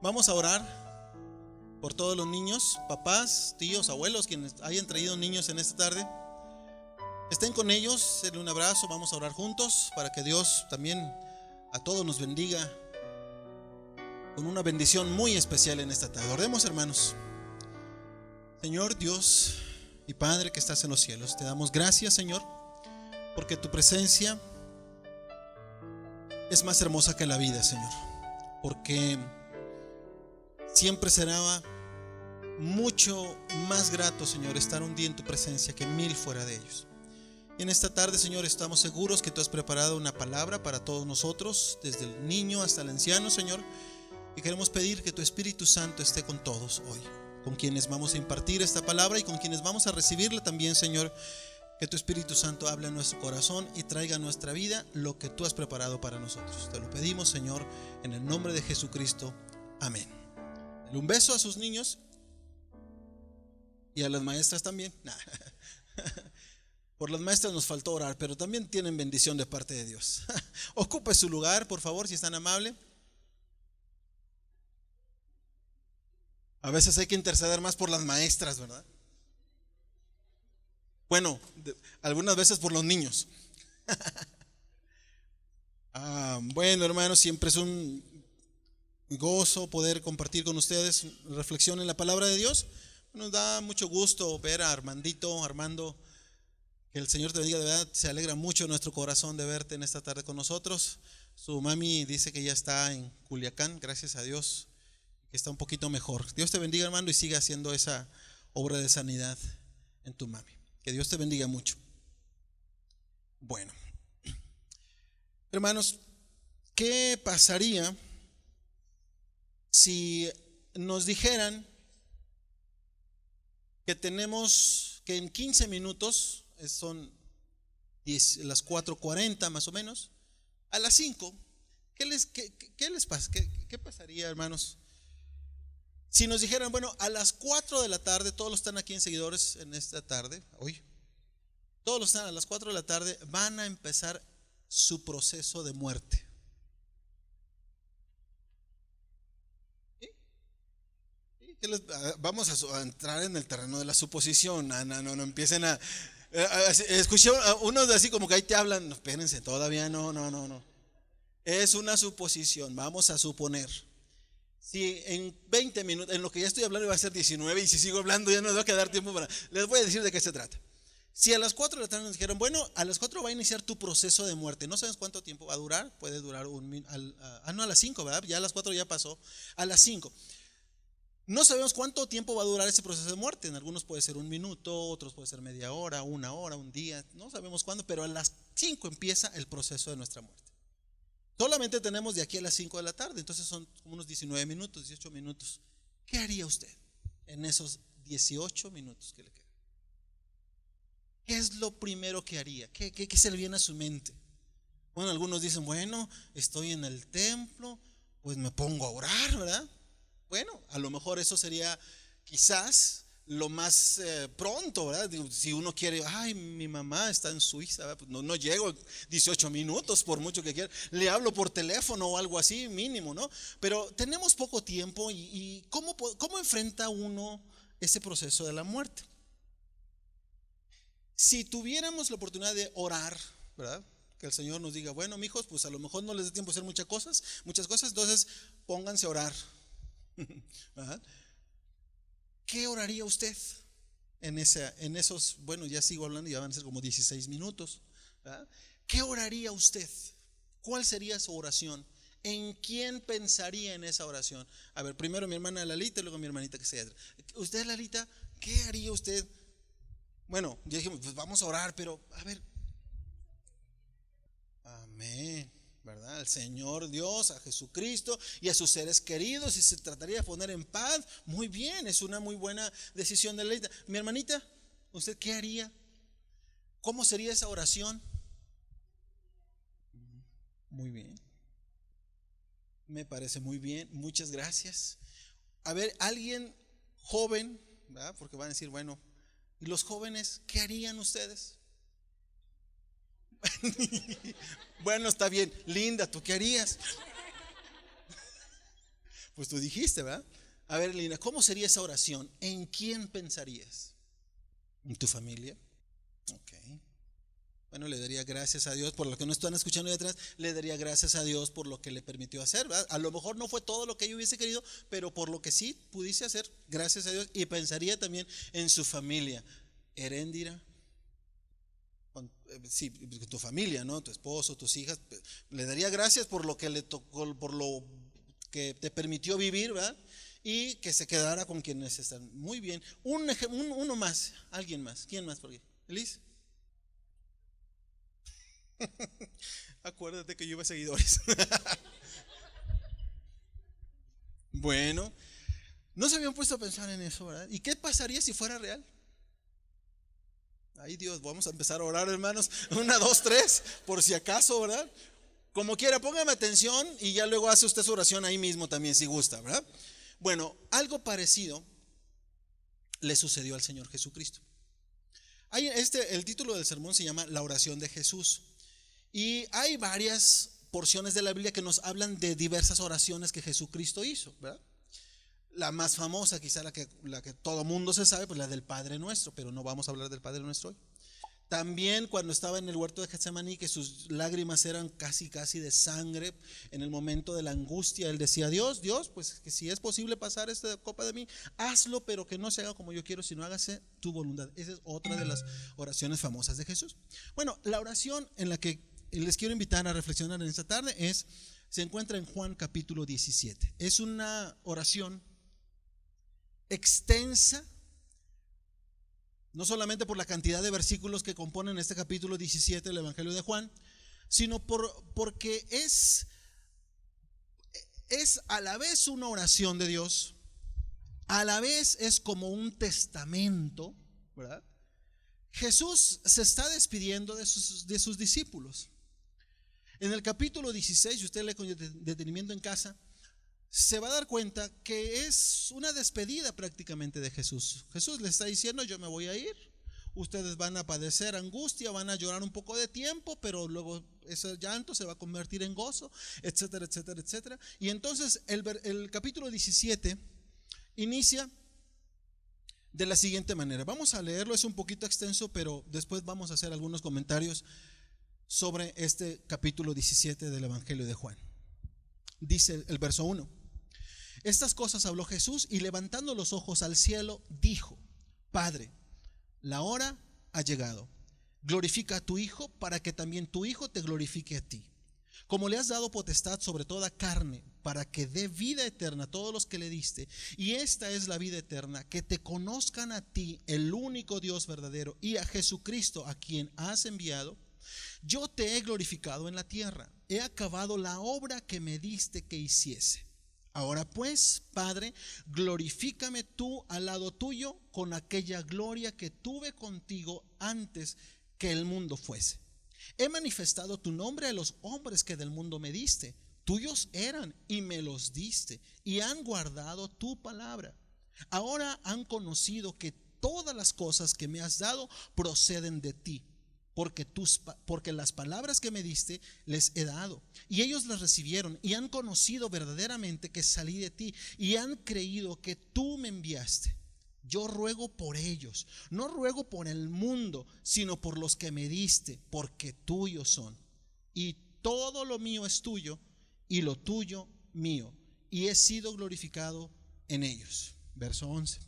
Vamos a orar por todos los niños, papás, tíos, abuelos, quienes hayan traído niños en esta tarde. Estén con ellos, denle un abrazo, vamos a orar juntos para que Dios también a todos nos bendiga con una bendición muy especial en esta tarde. Oremos, hermanos. Señor Dios y Padre que estás en los cielos, te damos gracias, Señor, porque tu presencia es más hermosa que la vida, Señor, porque siempre será mucho más grato, Señor, estar un día en tu presencia que 1000 fuera de ellos. Y en esta tarde, Señor, estamos seguros que tú has preparado una palabra para todos nosotros, desde el niño hasta el anciano, Señor. Y queremos pedir que tu Espíritu Santo esté con todos hoy, con quienes vamos a impartir esta palabra y con quienes vamos a recibirla también, Señor. Que tu Espíritu Santo hable en nuestro corazón y traiga a nuestra vida lo que tú has preparado para nosotros. Te lo pedimos, Señor, en el nombre de Jesucristo. Amén. Dale un beso a sus niños y a las maestras también. Por las maestras nos faltó orar, pero también tienen bendición de parte de Dios. Ocupe su lugar, por favor, si es tan amable. A veces hay que interceder más por las maestras, ¿verdad? Bueno, algunas veces por los niños. Bueno, hermanos, siempre es un gozo poder compartir con ustedes reflexión en la palabra de Dios. Nos da mucho gusto ver a Armando. Que el Señor te bendiga, de verdad, se alegra mucho nuestro corazón de verte en esta tarde con nosotros. Su mami dice que ya está en Culiacán, gracias a Dios, que está un poquito mejor. Dios te bendiga, Armando, y siga haciendo esa obra de sanidad en tu mami. Que Dios te bendiga mucho. Bueno, hermanos, ¿qué pasaría si nos dijeran que en 15 minutos, son las 4:40 más o menos, a las 5, ¿qué les pasa? ¿Qué pasaría, hermanos? Si nos dijeran, bueno, a las 4 de la tarde, todos los que están aquí en seguidores en esta tarde, hoy, todos los que están a las 4 de la tarde van a empezar su proceso de muerte. ¿Sí? Vamos a entrar en el terreno de la suposición. No empiecen a escuché a unos así como que ahí te hablan. No, espérense, todavía no. Es una suposición, vamos a suponer. Si en 20 minutos, en lo que ya estoy hablando va a ser 19, y si sigo hablando ya no me va a quedar tiempo para. Les voy a decir de qué se trata. Si a las 4 de la tarde nos dijeron, bueno, a las 4 va a iniciar tu proceso de muerte. No sabes cuánto tiempo va a durar, puede durar no, a las 5, ¿verdad? Ya a las 4 ya pasó. A las 5. No sabemos cuánto tiempo va a durar ese proceso de muerte. En algunos puede ser 1 minuto, otros puede ser media hora, 1 hora, un día. No sabemos cuándo, pero a las 5 empieza el proceso de nuestra muerte. Solamente tenemos de aquí a las 5 de la tarde, entonces son como unos 19 minutos, 18 minutos. ¿Qué haría usted en esos 18 minutos que le quedan? ¿Qué es lo primero que haría? ¿Qué se le viene a su mente? Bueno, algunos dicen, bueno, estoy en el templo, pues me pongo a orar, ¿verdad? Bueno, a lo mejor eso sería quizás lo más pronto, ¿verdad? Si uno quiere, ay, mi mamá está en Suiza, ¿verdad? Pues no llego 18 minutos por mucho que quiera. Le hablo por teléfono o algo así, mínimo, ¿no? Pero tenemos poco tiempo y ¿cómo enfrenta uno ese proceso de la muerte? Si tuviéramos la oportunidad de orar, ¿verdad? Que el Señor nos diga, bueno, mijos, pues a lo mejor no les dé tiempo a hacer muchas cosas, entonces pónganse a orar. ¿Verdad? ¿Qué oraría usted en esos, bueno, ya sigo hablando, ya van a ser como 16 minutos, ¿verdad? ¿Qué oraría usted? ¿Cuál sería su oración? ¿En quién pensaría en esa oración? A ver, primero mi hermana Lalita y luego mi hermanita que se. Usted, Lalita, ¿qué haría usted? Bueno, ya dijimos, pues vamos a orar, pero a ver. Amén, ¿verdad? Al Señor Dios, a Jesucristo y a sus seres queridos, y se trataría de poner en paz. Muy bien, es una muy buena decisión de Lalita. Mi hermanita, ¿usted qué haría? ¿Cómo sería esa oración? Muy bien, me parece muy bien, muchas gracias. A ver, alguien joven, ¿verdad? Porque van a decir, bueno, ¿y los jóvenes qué harían ustedes? Bueno, está bien. Linda, ¿tú qué harías? Pues tú dijiste, ¿verdad? A ver, Lina, ¿cómo sería esa oración? ¿En quién pensarías? ¿En tu familia? Ok. Bueno, le daría gracias a Dios por lo que no están escuchando ahí atrás. Le daría gracias a Dios por lo que le permitió hacer, ¿verdad? A lo mejor no fue todo lo que yo hubiese querido, pero por lo que sí pudiste hacer, gracias a Dios. Y pensaría también en su familia. Heréndira, sí, tu familia, ¿no? Tu esposo, tus hijas. Le daría gracias por lo que le tocó, por lo que te permitió vivir, ¿verdad? Y que se quedara con quienes están. Muy bien. Uno más, alguien más. ¿Quién más? ¿Por qué? ¿Elis? Acuérdate que yo iba a seguidores. Bueno, no se habían puesto a pensar en eso, ¿verdad? ¿Y qué pasaría si fuera real? Ay Dios, vamos a empezar a orar, hermanos. 1, 2, 3, por si acaso, ¿verdad? Como quiera, póngame atención y ya luego hace usted su oración ahí mismo también, si gusta, ¿verdad? Bueno, algo parecido le sucedió al Señor Jesucristo. El título del sermón se llama La oración de Jesús. Y hay varias porciones de la Biblia que nos hablan de diversas oraciones que Jesucristo hizo, ¿verdad? La más famosa, quizá la que todo mundo se sabe, pues la del Padre Nuestro, pero no vamos a hablar del Padre Nuestro hoy. También cuando estaba en el huerto de Getsemaní, que sus lágrimas eran casi de sangre, en el momento de la angustia, él decía: Dios, pues que si es posible pasar esta copa de mí, hazlo, pero que no se haga como yo quiero, sino hágase tu voluntad. Esa es otra de las oraciones famosas de Jesús. Bueno, la oración en la que les quiero invitar a reflexionar en esta tarde se encuentra en Juan capítulo 17. Es una oración extensa, no solamente por la cantidad de versículos que componen este capítulo 17 del Evangelio de Juan, sino porque es a la vez una oración de Dios, a la vez es como un testamento, ¿verdad? Jesús se está despidiendo de sus discípulos. En el capítulo 16, si usted lee con detenimiento en casa, se va a dar cuenta que es una despedida prácticamente de Jesús. Jesús le está diciendo: yo me voy a ir, ustedes van a padecer angustia, van a llorar un poco de tiempo, pero luego ese llanto se va a convertir en gozo, etcétera, etcétera, etcétera. Y entonces el capítulo 17 inicia de la siguiente manera. Vamos a leerlo, es un poquito extenso, pero después vamos a hacer algunos comentarios sobre este capítulo 17 del Evangelio de Juan. Dice el verso 1: estas cosas habló Jesús y levantando los ojos al cielo dijo: Padre, la hora ha llegado, glorifica a tu Hijo para que también tu Hijo te glorifique a ti, como le has dado potestad sobre toda carne, para que dé vida eterna a todos los que le diste. Y esta es la vida eterna, que te conozcan a ti, el único Dios verdadero, y a Jesucristo a quien has enviado. Yo te he glorificado en la tierra, he acabado la obra que me diste que hiciese. Ahora pues, Padre, glorifícame tú al lado tuyo con aquella gloria que tuve contigo antes que el mundo fuese. He manifestado tu nombre a los hombres que del mundo me diste. Tuyos eran y me los diste, y han guardado tu palabra. Ahora han conocido que todas las cosas que me has dado proceden de ti, porque las palabras que me diste les he dado, y ellos las recibieron y han conocido verdaderamente que salí de ti, y han creído que tú me enviaste. Yo ruego por ellos, no ruego por el mundo, sino por los que me diste, porque tuyos son, y todo lo mío es tuyo, y lo tuyo mío, y he sido glorificado en ellos. Verso 11: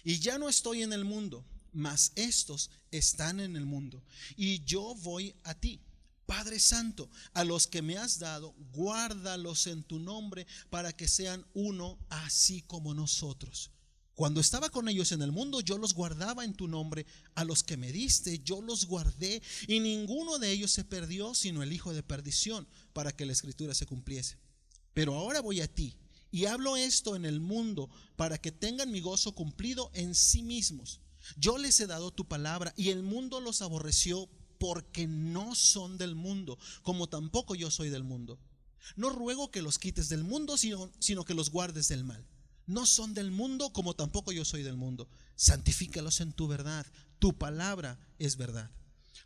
y ya no estoy en el mundo, mas estos están en el mundo, y yo voy a ti. Padre Santo, a los que me has dado, guárdalos en tu nombre, para que sean uno, así como nosotros. Cuando estaba con ellos en el mundo, yo los guardaba en tu nombre. A los que me diste, yo los guardé, y ninguno de ellos se perdió, sino el hijo de perdición, para que la escritura se cumpliese. Pero ahora voy a ti, y hablo esto en el mundo, para que tengan mi gozo cumplido en sí mismos. Yo les he dado tu palabra, y el mundo los aborreció, porque no son del mundo, como tampoco yo soy del mundo. No ruego que los quites del mundo, sino que los guardes del mal. No son del mundo, como tampoco yo soy del mundo. Santifícalos en tu verdad, tu palabra es verdad.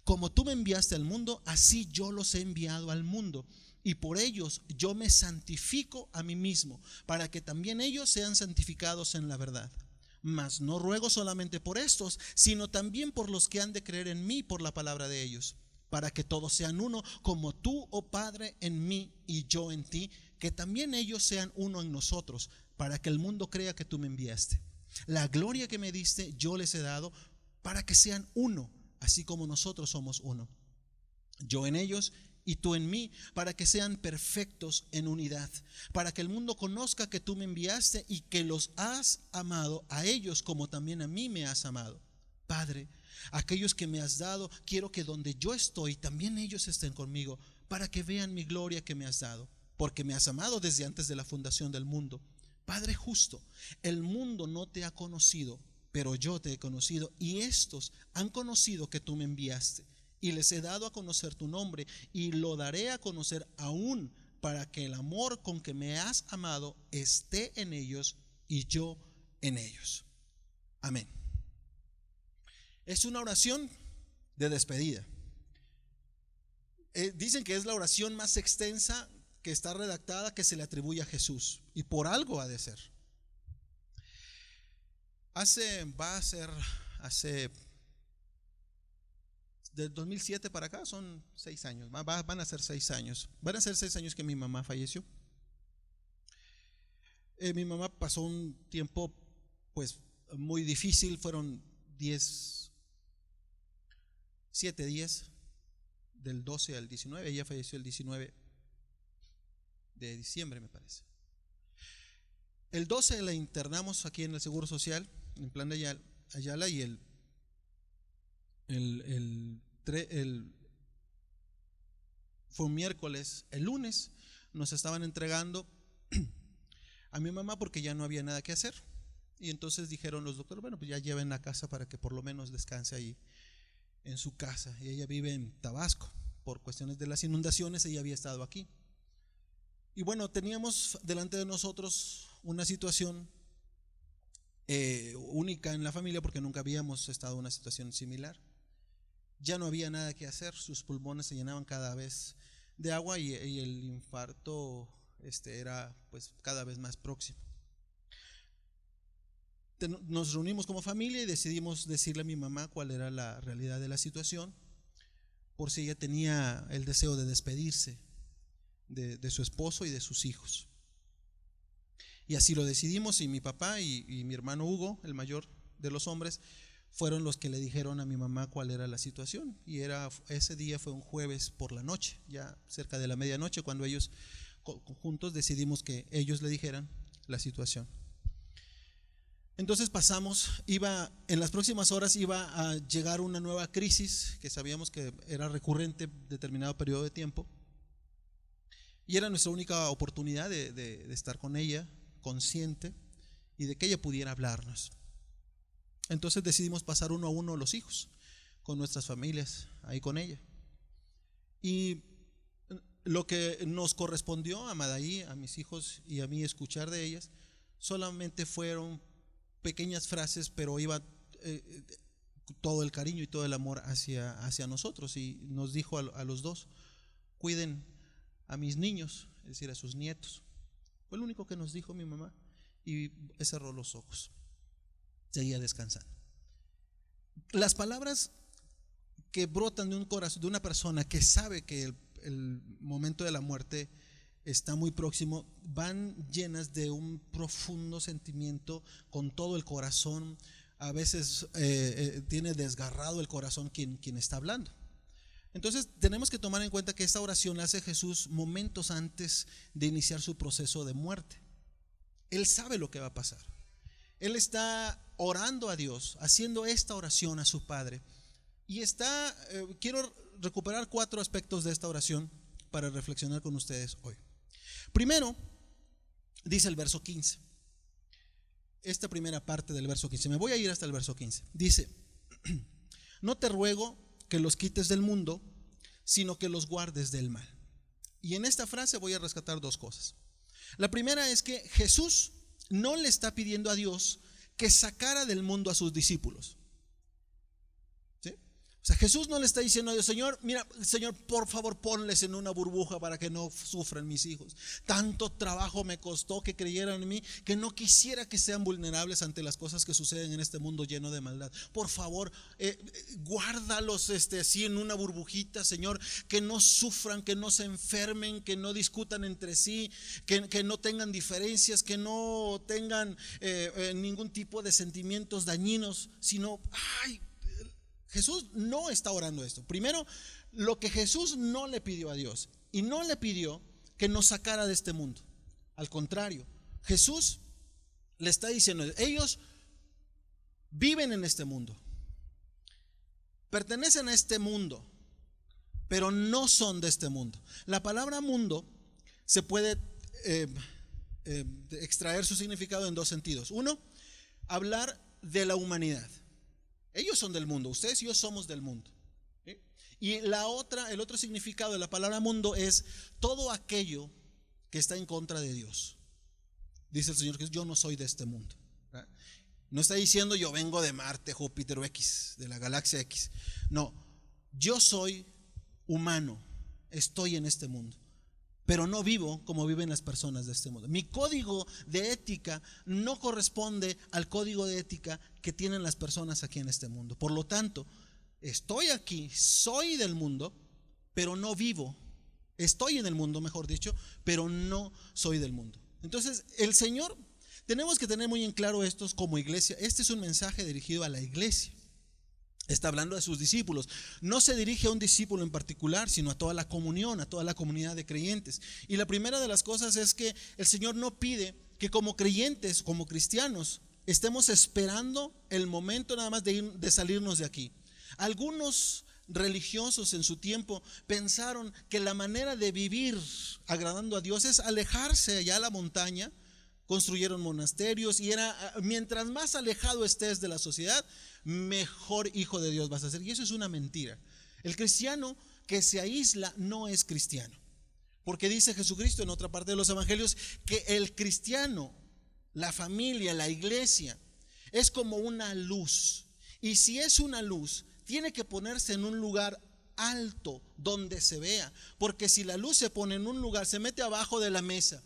Como tú me enviaste al mundo, así yo los he enviado al mundo. y por ellos yo me santifico a mí mismo, para que también ellos sean santificados en la verdad. Mas no ruego solamente por estos, sino también por los que han de creer en mí por la palabra de ellos, para que todos sean uno, como tú, oh Padre, en mí y yo en ti, que también ellos sean uno en nosotros, para que el mundo crea que tú me enviaste. La gloria que me diste yo les he dado, para que sean uno, así como nosotros somos uno. Yo en ellos y tú en mí, para que sean perfectos en unidad, para que el mundo conozca que tú me enviaste y que los has amado a ellos como también a mí me has amado. Padre, aquellos que me has dado, quiero que donde yo estoy, también ellos estén conmigo, para que vean mi gloria que me has dado, porque me has amado desde antes de la fundación del mundo. Padre justo, el mundo no te ha conocido, pero yo te he conocido, y estos han conocido que tú me enviaste. Y les he dado a conocer tu nombre, y lo daré a conocer aún, para que el amor con que me has amado esté en ellos y yo en ellos. Amén. Es una oración de despedida. Dicen que es la oración más extensa que está redactada, que se le atribuye a Jesús, y por algo ha de ser. Hace del 2007 para acá son 6 años, van a ser 6 años. Van a ser 6 años que mi mamá falleció. Mi mamá pasó un tiempo pues muy difícil, fueron 7 días, del 12 al 19, ella falleció el 19 de diciembre me parece. El 12 la internamos aquí en el Seguro Social, en Plan de Ayala, y fue un miércoles. El lunes nos estaban entregando a mi mamá porque ya no había nada que hacer, y entonces dijeron los doctores, bueno, pues ya lleven a casa para que por lo menos descanse ahí en su casa. Y ella vive en Tabasco, por cuestiones de las inundaciones ella había estado aquí. Y bueno, teníamos delante de nosotros una situación única en la familia, porque nunca habíamos estado en una situación similar. Ya no había nada que hacer, sus pulmones se llenaban cada vez de agua, y el infarto era pues cada vez más próximo. Nos reunimos como familia y decidimos decirle a mi mamá cuál era la realidad de la situación, por si ella tenía el deseo de despedirse de su esposo y de sus hijos. Y así lo decidimos, y mi papá y mi hermano Hugo, el mayor de los hombres, fueron los que le dijeron a mi mamá cuál era la situación. Y ese día fue un jueves por la noche, ya cerca de la medianoche, cuando ellos juntos decidimos que ellos le dijeran la situación. Entonces en las próximas horas iba a llegar una nueva crisis que sabíamos que era recurrente determinado periodo de tiempo, y era nuestra única oportunidad de estar con ella, consciente, y de que ella pudiera hablarnos. Entonces decidimos pasar uno a uno los hijos, con nuestras familias, ahí con ella. Y lo que nos correspondió a Madaí, a mis hijos y a mí escuchar de ellas, solamente fueron pequeñas frases, pero iba todo el cariño y todo el amor hacia nosotros. Y nos dijo a los dos: cuiden a mis niños, es decir, a sus nietos. Fue lo único que nos dijo mi mamá, y cerró los ojos, seguía descansando. Las palabras que brotan de un corazón, de una persona que sabe que el momento de la muerte está muy próximo, van llenas de un profundo sentimiento, con todo el corazón. A veces tiene desgarrado el corazón quien está hablando. Entonces tenemos que tomar en cuenta que esta oración la hace Jesús momentos antes de iniciar su proceso de muerte. Él sabe lo que va a pasar. Él está orando a Dios, haciendo esta oración a su Padre. Y quiero recuperar 4 aspectos de esta oración para reflexionar con ustedes hoy. Primero, dice el verso 15. Esta primera parte del verso 15, me voy a ir hasta el verso 15. Dice: no te ruego que los quites del mundo, sino que los guardes del mal. Y en esta frase voy a rescatar 2 cosas. La primera es que Jesús no le está pidiendo a Dios que sacara del mundo a sus discípulos, ¿sí? O sea, Jesús no le está diciendo a Dios: Señor, mira, Señor, por favor, ponles en una burbuja para que no sufran mis hijos. Tanto trabajo me costó que creyeran en mí, que no quisiera que sean vulnerables ante las cosas que suceden en este mundo lleno de maldad. Por favor, guárdalos así en una burbujita, Señor, que no sufran, que no se enfermen, que no discutan entre sí, que no tengan diferencias, que no tengan ningún tipo de sentimientos dañinos, sino, Jesús no está orando esto. Primero, lo que Jesús no le pidió a Dios, y no le pidió que nos sacara de este mundo. Al contrario, Jesús le está diciendo: ellos viven en este mundo, pertenecen a este mundo, pero no son de este mundo. La palabra mundo se puede extraer su significado en dos sentidos. Uno, hablar de la humanidad. Ellos son del mundo, ustedes y yo somos del mundo. ¿Sí? Y el otro significado de la palabra mundo es todo aquello que está en contra de Dios. Dice el Señor que yo no soy de este mundo. ¿Verdad? No está diciendo yo vengo de Marte, Júpiter o X, de la galaxia X. No, yo soy humano, estoy en este mundo, pero no vivo como viven las personas de este mundo. Mi código de ética no corresponde al código de ética que tienen las personas aquí en este mundo. Por lo tanto, estoy aquí, soy del mundo, pero no vivo. Estoy en el mundo, mejor dicho, pero no soy del mundo. Entonces, el Señor, tenemos que tener muy en claro esto como iglesia. Este es un mensaje dirigido a la iglesia. Está hablando de sus discípulos. No se dirige a un discípulo en particular, sino a toda la comunión, a toda la comunidad de creyentes. Y la primera de las cosas es que el Señor no pide que como creyentes, como cristianos, estemos esperando el momento nada más de salirnos de aquí. Algunos religiosos en su tiempo pensaron que la manera de vivir agradando a Dios es alejarse allá a la montaña. Construyeron monasterios y mientras más alejado estés de la sociedad, mejor hijo de Dios vas a ser. Y eso es una mentira. El cristiano que se aísla no es cristiano, porque dice Jesucristo en otra parte de los evangelios que el cristiano, la familia, la iglesia, es como una luz. Y si es una luz, tiene que ponerse en un lugar alto donde se vea, porque si la luz se pone en un lugar, se mete abajo de la mesa,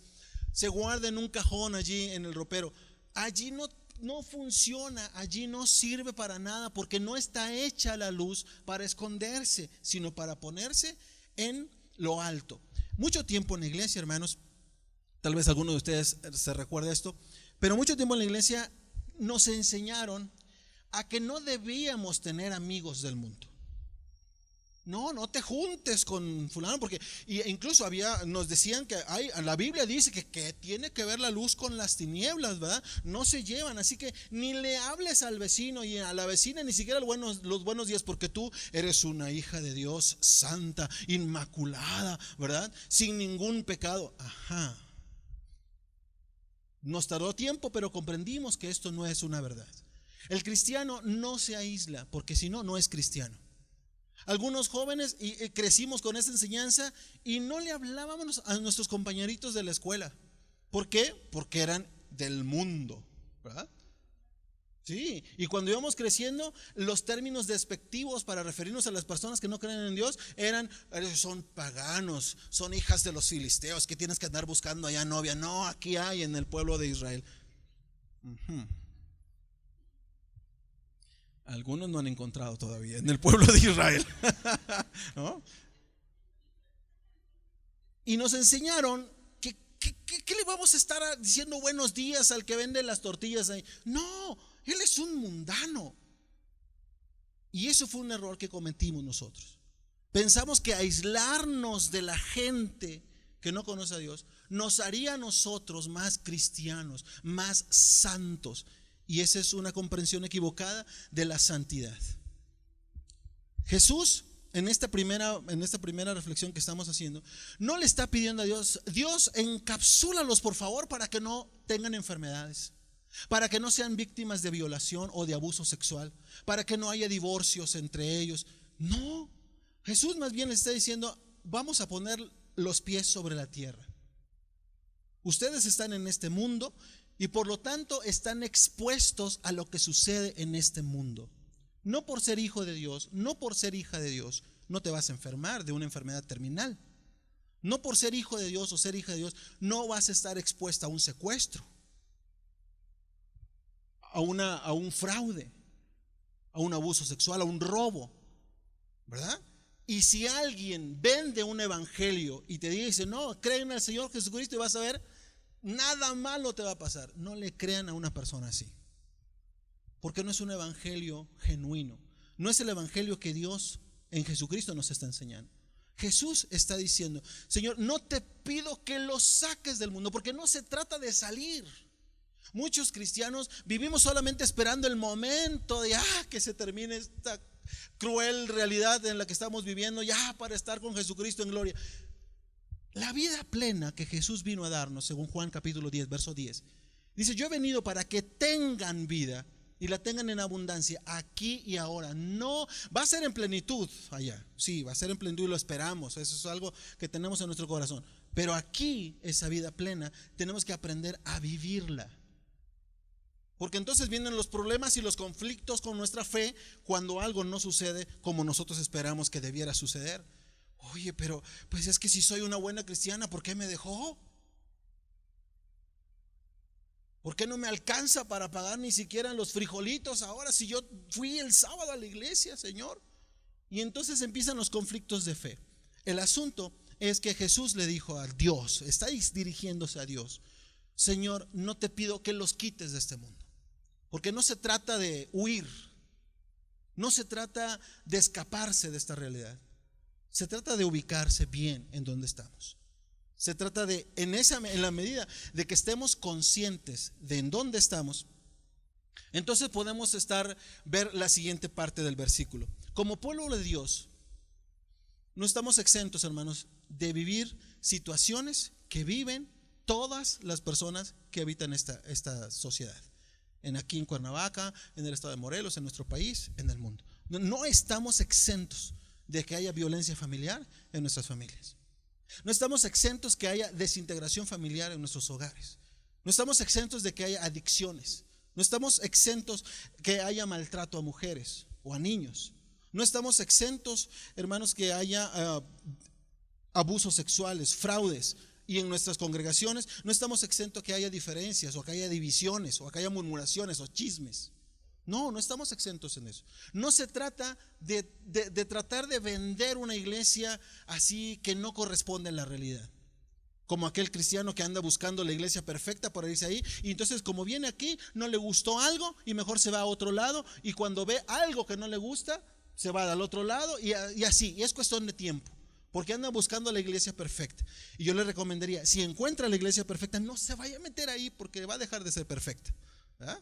se guarda en un cajón allí en el ropero, allí no funciona, allí no sirve para nada, porque no está hecha la luz para esconderse, sino para ponerse en lo alto. Mucho tiempo en la iglesia, hermanos, tal vez alguno de ustedes se recuerde esto, pero mucho tiempo en la iglesia nos enseñaron a que no debíamos tener amigos del mundo. No te juntes con fulano, porque incluso nos decían que la Biblia dice que tiene que ver la luz con las tinieblas, ¿verdad? No se llevan, así que ni le hables al vecino y a la vecina ni siquiera los buenos días, porque tú eres una hija de Dios santa, inmaculada, ¿verdad? Sin ningún pecado. Ajá. Nos tardó tiempo, pero comprendimos que esto no es una verdad. El cristiano no se aísla, porque si no, no es cristiano. Algunos jóvenes crecimos con esta enseñanza y no le hablábamos a nuestros compañeritos de la escuela. ¿Por qué? Porque eran del mundo, ¿verdad? Sí, y cuando íbamos creciendo, los términos despectivos para referirnos a las personas que no creen en Dios son paganos, son hijas de los filisteos, que tienes que andar buscando allá novia. No, aquí hay en el pueblo de Israel. Algunos no han encontrado todavía en el pueblo de Israel. ¿No? Y nos enseñaron que le vamos a estar diciendo buenos días al que vende las tortillas ahí. No, él es un mundano. Y eso fue un error que cometimos nosotros. Pensamos que aislarnos de la gente que no conoce a Dios nos haría a nosotros más cristianos, más santos. Y esa es una comprensión equivocada de la santidad. Jesús, en esta primera reflexión que estamos haciendo, no le está pidiendo a Dios, encapsúlalos por favor para que no tengan enfermedades, para que no sean víctimas de violación o de abuso sexual, para que no haya divorcios entre ellos. No, Jesús más bien le está diciendo: vamos a poner los pies sobre la tierra. Ustedes están en este mundo y por lo tanto están expuestos a lo que sucede en este mundo. No por ser hijo de Dios, no por ser hija de Dios, no te vas a enfermar de una enfermedad terminal. No por ser hijo de Dios o ser hija de Dios, no vas a estar expuesta a un secuestro, a un fraude, a un abuso sexual, a un robo, ¿verdad? Y si alguien vende un evangelio y te dice, no, creen en el Señor Jesucristo y vas a ver, nada malo te va a pasar. No le crean a una persona así, porque no es un evangelio genuino. No es el evangelio que Dios en Jesucristo nos está enseñando. Jesús está diciendo, Señor, no te pido que los saques del mundo, porque no se trata de salir. Muchos cristianos vivimos solamente esperando el momento de que se termine esta cruel realidad en la que estamos viviendo, ya para estar con Jesucristo en gloria. La vida plena que Jesús vino a darnos, según Juan capítulo 10, verso 10, dice, yo he venido para que tengan vida y la tengan en abundancia aquí y ahora. No va a ser en plenitud allá, sí, va a ser en plenitud y lo esperamos. Eso es algo que tenemos en nuestro corazón. Pero aquí, esa vida plena, tenemos que aprender a vivirla. Porque entonces vienen los problemas y los conflictos con nuestra fe cuando algo no sucede como nosotros esperamos que debiera suceder. Oye, pero pues es que si soy una buena cristiana, ¿por qué me dejó? ¿Por qué no me alcanza para pagar ni siquiera los frijolitos ahora si yo fui el sábado a la iglesia, Señor? Y entonces empiezan los conflictos de fe. El asunto es que Jesús le dijo a Dios, está dirigiéndose a Dios, Señor, no te pido que los quites de este mundo. Porque no se trata de huir, no se trata de escaparse de esta realidad. Se trata de ubicarse bien en donde estamos. Se trata de, en la medida de que estemos conscientes de en dónde estamos, entonces podemos ver la siguiente parte del versículo. Como pueblo de Dios, no estamos exentos, hermanos, de vivir situaciones que viven todas las personas que habitan esta sociedad. Aquí en Cuernavaca, en el estado de Morelos, en nuestro país, en el mundo. No estamos exentos de que haya violencia familiar en nuestras familias. No estamos exentos que haya desintegración familiar en nuestros hogares. No estamos exentos de que haya adicciones. No estamos exentos que haya maltrato a mujeres o a niños. No estamos exentos, hermanos, que haya abusos sexuales, fraudes. Y en nuestras congregaciones no estamos exentos que haya diferencias o que haya divisiones o que haya murmuraciones o chismes. No estamos exentos en eso. No se trata de tratar de vender una iglesia así que no corresponde a la realidad. Como aquel cristiano que anda buscando la iglesia perfecta para irse ahí, y entonces como viene aquí no le gustó algo y mejor se va a otro lado, y cuando ve algo que no le gusta se va al otro lado y así, y es cuestión de tiempo. Porque anda buscando la iglesia perfecta. Y yo le recomendaría, si encuentra la iglesia perfecta, no se vaya a meter ahí porque va a dejar de ser perfecta. ¿Ah?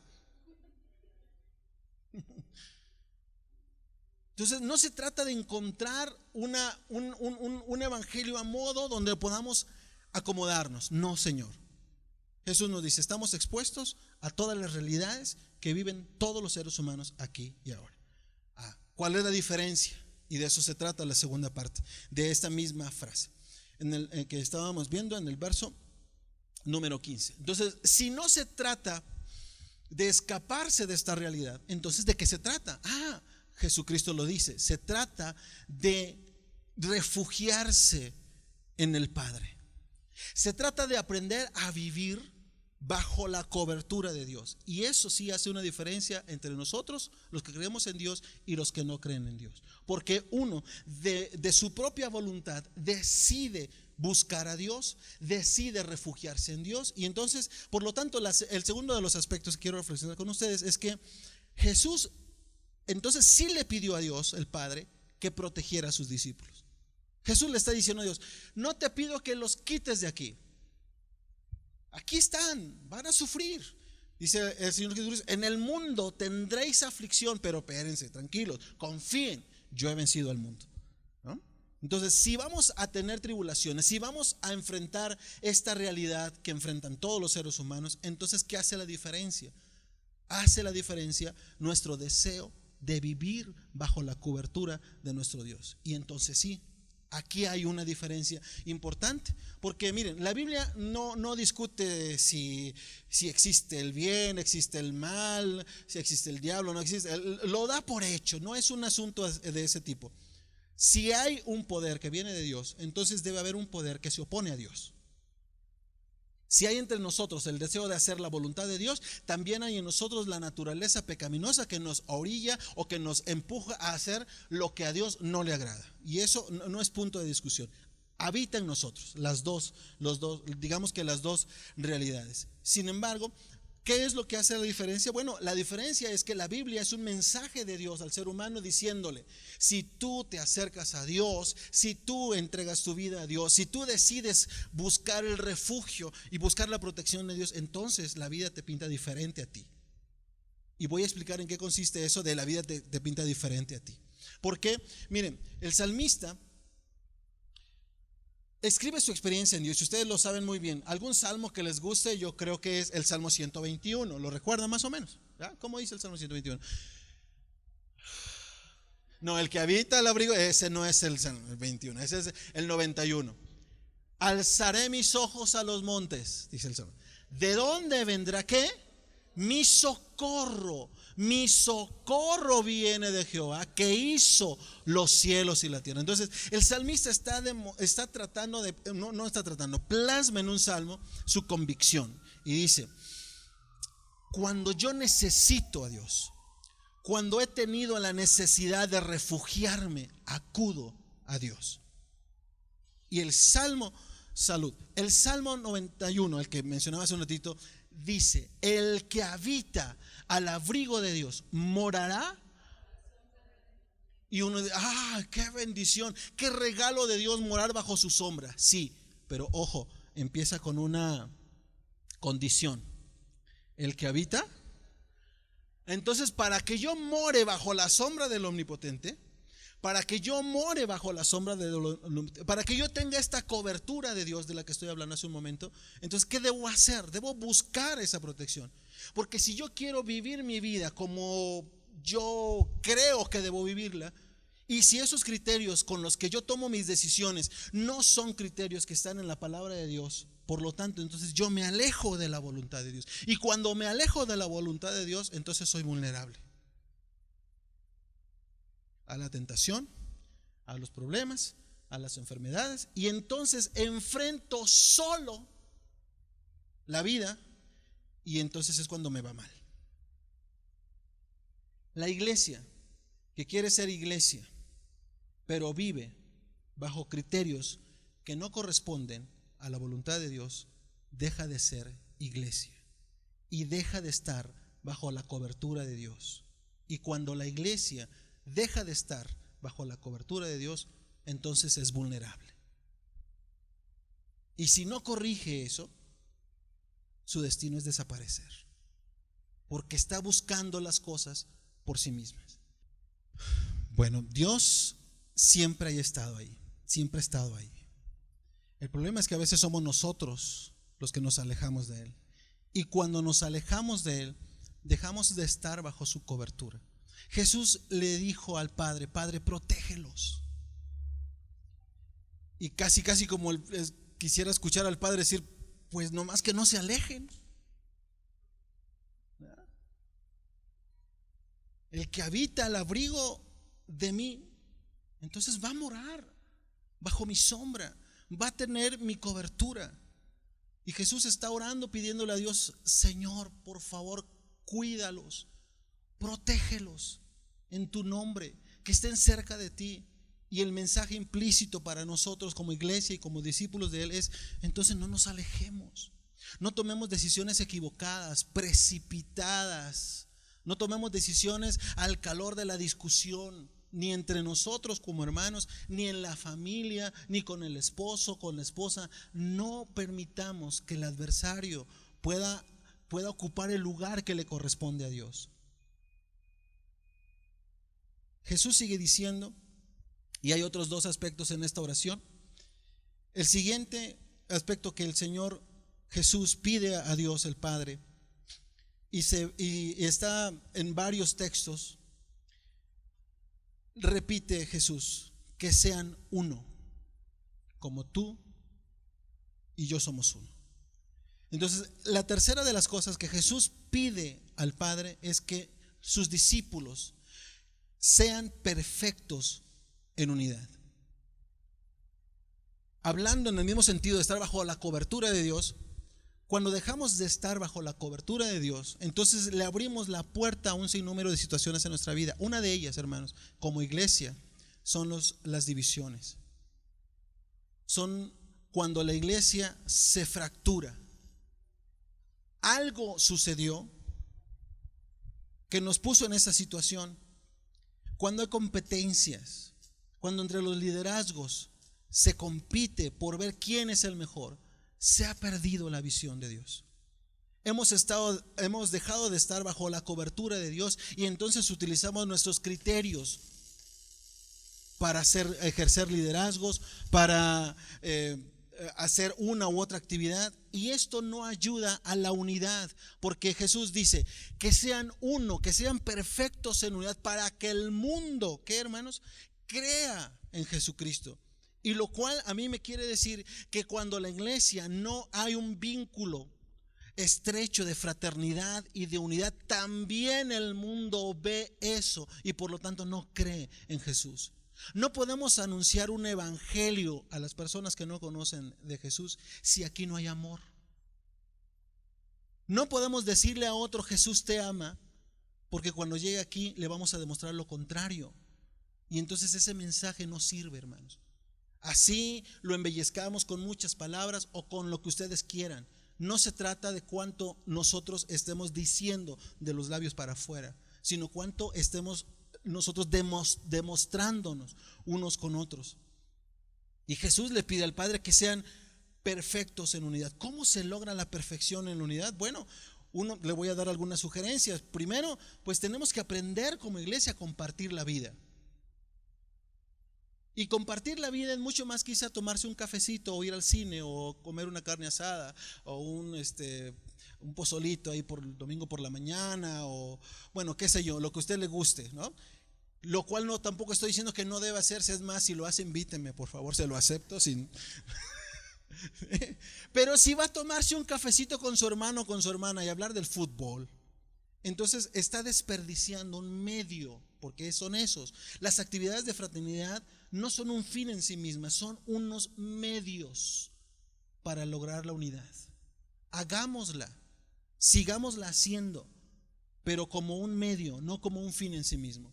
Entonces no se trata de encontrar un evangelio a modo donde podamos acomodarnos. No, Señor. Jesús nos dice, estamos expuestos a todas las realidades que viven todos los seres humanos aquí y ahora. ¿Cuál es la diferencia? Y de eso se trata la segunda parte de esta misma frase en que estábamos viendo en el verso número 15. Entonces, si no se trata de escaparse de esta realidad, entonces ¿de qué se trata? Jesucristo lo dice, se trata de refugiarse en el Padre. Se trata de aprender a vivir bajo la cobertura de Dios. Y eso sí hace una diferencia entre nosotros, los que creemos en Dios, y los que no creen en Dios. Porque uno de su propia voluntad decide buscar a Dios, decide refugiarse en Dios. Y entonces, por lo tanto, el segundo de los aspectos que quiero reflexionar con ustedes es que Jesús entonces sí le pidió a Dios, el Padre, que protegiera a sus discípulos. Jesús le está diciendo a Dios, no te pido que los quites de aquí. Aquí están, van a sufrir. Dice el Señor Jesús, en el mundo tendréis aflicción, pero espérense, tranquilos, confíen, yo he vencido al mundo, ¿no? Entonces, si vamos a tener tribulaciones, si vamos a enfrentar esta realidad que enfrentan todos los seres humanos, entonces, ¿qué hace la diferencia? Hace la diferencia nuestro deseo de vivir bajo la cobertura de nuestro Dios. Y entonces sí, Aquí hay una diferencia importante, porque miren, la Biblia no discute si existe el bien, existe el mal, si existe el diablo, no existe, lo da por hecho, no es un asunto de ese tipo. Si hay un poder que viene de Dios, entonces debe haber un poder que se opone a Dios. Si hay entre nosotros el deseo de hacer la voluntad de Dios, también hay en nosotros la naturaleza pecaminosa que nos orilla o que nos empuja a hacer lo que a Dios no le agrada. Y eso no es punto de discusión. Habita en nosotros digamos que las dos realidades. Sin embargo, ¿qué es lo que hace la diferencia? Bueno, la diferencia es que la Biblia es un mensaje de Dios al ser humano diciéndole: si tú te acercas a Dios, si tú entregas tu vida a Dios, si tú decides buscar el refugio y buscar la protección de Dios, entonces la vida te pinta diferente a ti. Y voy a explicar en qué consiste eso de la vida te pinta diferente a ti. Porque, miren, el salmista escribe su experiencia en Dios, y ustedes lo saben muy bien. Algún salmo que les guste, yo creo que es el Salmo 121. ¿Lo recuerdan más o menos? ¿Ya? ¿Cómo dice el Salmo 121? No, el que habita el abrigo, ese no es el Salmo 21, ese es el 91. Alzaré mis ojos a los montes, dice el Salmo. ¿De dónde vendrá qué? Mi socorro. Mi socorro viene de Jehová, que hizo los cielos y la tierra. Entonces el salmista está tratando de, no está tratando, plasma en un salmo su convicción y dice: cuando yo necesito a Dios, cuando he tenido la necesidad de refugiarme, acudo a Dios. Y el Salmo 91, el que mencionaba hace un ratito, dice: el que habita al abrigo de Dios morará. Y uno dice: qué bendición, qué regalo de Dios morar bajo su sombra. Sí, pero ojo, empieza con una condición: el que habita. Entonces, para que yo more bajo la sombra del Omnipotente, para que yo more bajo la sombra para que yo tenga esta cobertura de Dios de la que estoy hablando hace un momento, entonces, ¿qué debo hacer? Debo buscar esa protección. Porque si yo quiero vivir mi vida como yo creo que debo vivirla, y si esos criterios con los que yo tomo mis decisiones no son criterios que están en la palabra de Dios, por lo tanto, entonces yo me alejo de la voluntad de Dios. Y cuando me alejo de la voluntad de Dios, entonces soy vulnerable a la tentación, a los problemas, a las enfermedades, y entonces enfrento solo la vida, y entonces es cuando me va mal. La iglesia que quiere ser iglesia, pero vive bajo criterios que no corresponden a la voluntad de Dios, deja de ser iglesia y deja de estar bajo la cobertura de Dios. Y cuando la iglesia deja de estar bajo la cobertura de Dios, entonces es vulnerable. Y si no corrige eso, su destino es desaparecer, porque está buscando las cosas por sí mismas. Bueno, Dios siempre ha estado ahí, siempre ha estado ahí. El problema es que a veces somos nosotros los que nos alejamos de Él, y cuando nos alejamos de Él, dejamos de estar bajo su cobertura. Jesús le dijo al Padre: Padre, protégelos. Y casi como quisiera escuchar al Padre decir: pues nomás que no se alejen. El que habita al abrigo de mí, entonces va a morar bajo mi sombra, va a tener mi cobertura. Y Jesús está orando, pidiéndole a Dios: Señor, por favor, cuídalos, protégelos en tu nombre, que estén cerca de ti. Y el mensaje implícito para nosotros como iglesia y como discípulos de Él es: entonces no nos alejemos, no tomemos decisiones equivocadas, precipitadas, no tomemos decisiones al calor de la discusión, ni entre nosotros como hermanos, ni en la familia, ni con el esposo, con la esposa. No permitamos que el adversario pueda ocupar el lugar que le corresponde a Dios. Jesús sigue diciendo, y hay otros dos aspectos en esta oración. El siguiente aspecto que el Señor Jesús pide a Dios el Padre, y está en varios textos, repite Jesús: que sean uno. como tú y yo somos uno. Entonces, la tercera de las cosas que Jesús pide al Padre es que sus discípulos sean perfectos en unidad. Hablando en el mismo sentido de estar bajo la cobertura de Dios, cuando dejamos de estar bajo la cobertura de Dios, entonces le abrimos la puerta a un sinnúmero de situaciones en nuestra vida. Una de ellas, hermanos, como iglesia, son las divisiones. Son cuando la iglesia se fractura. Algo sucedió que nos puso en esa situación. Cuando hay competencias, cuando entre los liderazgos se compite por ver quién es el mejor, se ha perdido la visión de Dios. Hemos dejado de estar bajo la cobertura de Dios y entonces utilizamos nuestros criterios para ejercer liderazgos, para hacer una u otra actividad, y esto no ayuda a la unidad, porque Jesús dice que sean uno, que sean perfectos en unidad, para que el mundo, ¿qué, hermanos?, crea en Jesucristo. Y lo cual a mí me quiere decir que cuando la iglesia no hay un vínculo estrecho de fraternidad y de unidad, también el mundo ve eso y por lo tanto no cree en Jesús. No podemos anunciar un evangelio a las personas que no conocen de Jesús si aquí no hay amor. No podemos decirle a otro Jesús te ama, porque cuando llegue aquí le vamos a demostrar lo contrario. Y entonces ese mensaje no sirve, hermanos. Así lo embellezcamos con muchas palabras o con lo que ustedes quieran. No se trata de cuánto nosotros estemos diciendo de los labios para afuera, sino cuánto estemos nosotros demostrándonos unos con otros. Y Jesús le pide al Padre que sean perfectos en unidad. ¿Cómo se logra la perfección en la unidad? Bueno, le voy a dar algunas sugerencias. Primero, pues tenemos que aprender como iglesia a compartir la vida. Y compartir la vida es mucho más, quizá tomarse un cafecito o ir al cine o comer una carne asada o un pozolito ahí por el domingo por la mañana, o bueno, qué sé yo, lo que a usted le guste, ¿no? Lo cual no, tampoco estoy diciendo que no debe hacerse, es más, si lo hace, invíteme, por favor, se lo acepto sin... Pero si va a tomarse un cafecito con su hermano o con su hermana y hablar del fútbol, entonces está desperdiciando un medio, porque son esos. Las actividades de fraternidad no son un fin en sí mismas, son unos medios para lograr la unidad. Hagámosla, sigámosla haciendo, pero como un medio, no como un fin en sí mismo.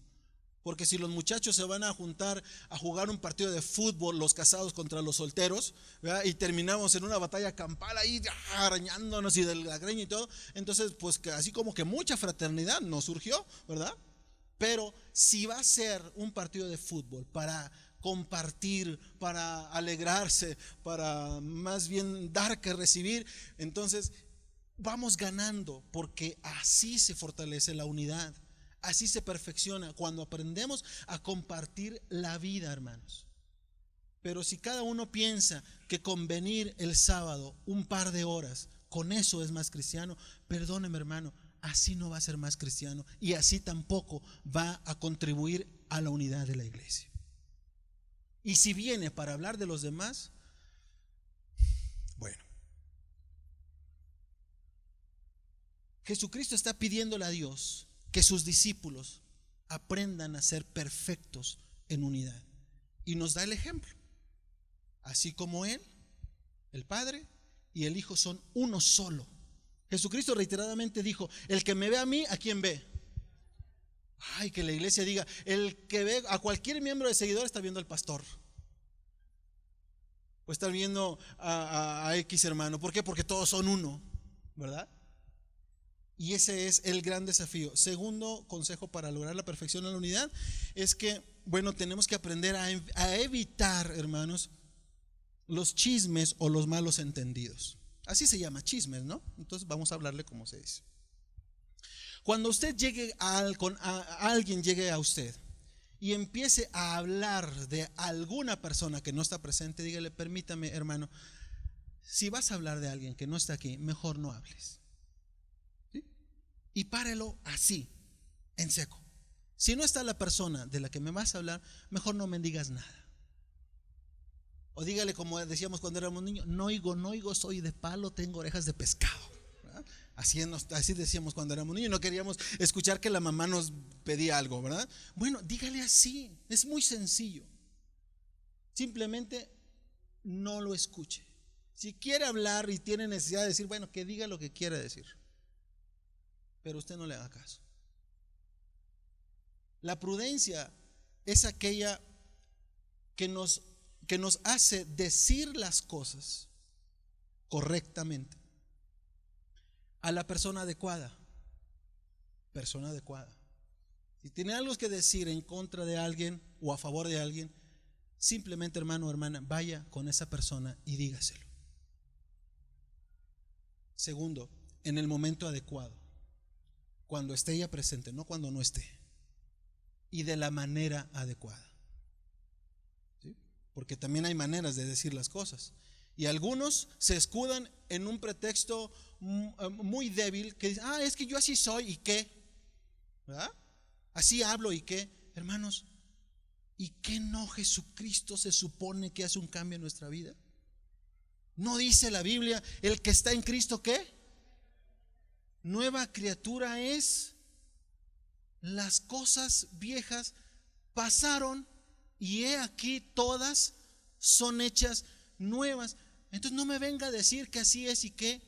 Porque si los muchachos se van a juntar a jugar un partido de fútbol, los casados contra los solteros, ¿verdad?, y terminamos en una batalla campal ahí arañándonos y de la greña y todo, entonces pues así como que mucha fraternidad nos surgió, ¿verdad? Pero si va a ser un partido de fútbol para compartir, para alegrarse, para más bien dar que recibir, entonces vamos ganando, porque así se fortalece la unidad. Así se perfecciona cuando aprendemos a compartir la vida, hermanos. Pero si cada uno piensa que con venir el sábado un par de horas, con eso es más cristiano, perdóneme, hermano, así no va a ser más cristiano y así tampoco va a contribuir a la unidad de la iglesia. Y si viene para hablar de los demás, bueno, Jesucristo está pidiéndole a Dios que sus discípulos aprendan a ser perfectos en unidad. Y nos da el ejemplo. Así como Él, el Padre y el Hijo son uno solo. Jesucristo reiteradamente dijo: el que me ve a mí, ¿a quién ve? Ay, que la iglesia diga: el que ve a cualquier miembro de seguidor está viendo al pastor, o está viendo a X hermano. ¿Por qué? Porque todos son uno, ¿verdad? Y ese es el gran desafío. Segundo consejo para lograr la perfección en la unidad es que, bueno, tenemos que aprender a evitar, hermanos, los chismes o los malos entendidos. Así se llama, chismes, ¿no? Entonces vamos a hablarle como se dice. Cuando usted llegue alguien llegue a usted y empiece a hablar de alguna persona que no está presente, dígale: permítame, hermano, si vas a hablar de alguien que no está aquí, mejor no hables. Y párelo así, en seco. Si no está la persona de la que me vas a hablar, mejor no me digas nada. O dígale como decíamos cuando éramos niños: no oigo, no oigo, soy de palo, tengo orejas de pescado. ¿Verdad? Así decíamos cuando éramos niños, no queríamos escuchar que la mamá nos pedía algo, ¿verdad? Bueno, dígale así, es muy sencillo. Simplemente no lo escuche. Si quiere hablar y tiene necesidad de decir, bueno, que diga lo que quiera decir, pero usted no le haga caso. La prudencia es aquella que nos hace decir las cosas correctamente a la persona adecuada. Persona adecuada. Si tiene algo que decir en contra de alguien o a favor de alguien, simplemente, hermano o hermana, vaya con esa persona y dígaselo. Segundo, en el momento adecuado, cuando esté ella presente, no cuando no esté, y de la manera adecuada. ¿Sí? Porque también hay maneras de decir las cosas, y algunos se escudan en un pretexto muy débil que dicen: es que yo así soy, ¿y qué? ¿Verdad? Así hablo, ¿y qué? Hermanos, ¿y qué no Jesucristo se supone que hace un cambio en nuestra vida? ¿No dice la Biblia: el que está en Cristo, qué? Nueva criatura es. Las cosas viejas pasaron y he aquí todas son hechas nuevas. Entonces no me venga a decir que así es y que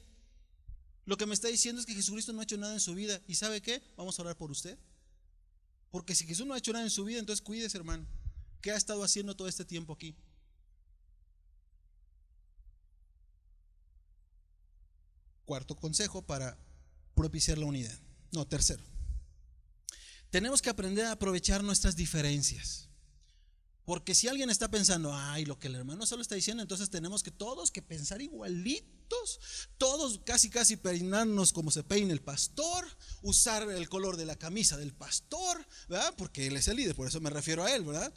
lo que me está diciendo es que Jesucristo no ha hecho nada en su vida. ¿Y sabe qué? Vamos a orar por usted. Porque si Jesús no ha hecho nada en su vida, entonces cuídese, hermano. ¿Qué ha estado haciendo todo este tiempo aquí? Cuarto consejo para propiciar la unidad. No, tercero. Tenemos que aprender a aprovechar nuestras diferencias. Porque si alguien está pensando: lo que el hermano solo está diciendo, entonces tenemos que todos que pensar igualitos, todos casi peinarnos como se peina el pastor, usar el color de la camisa del pastor, ¿verdad? Porque él es el líder, por eso me refiero a él, ¿verdad?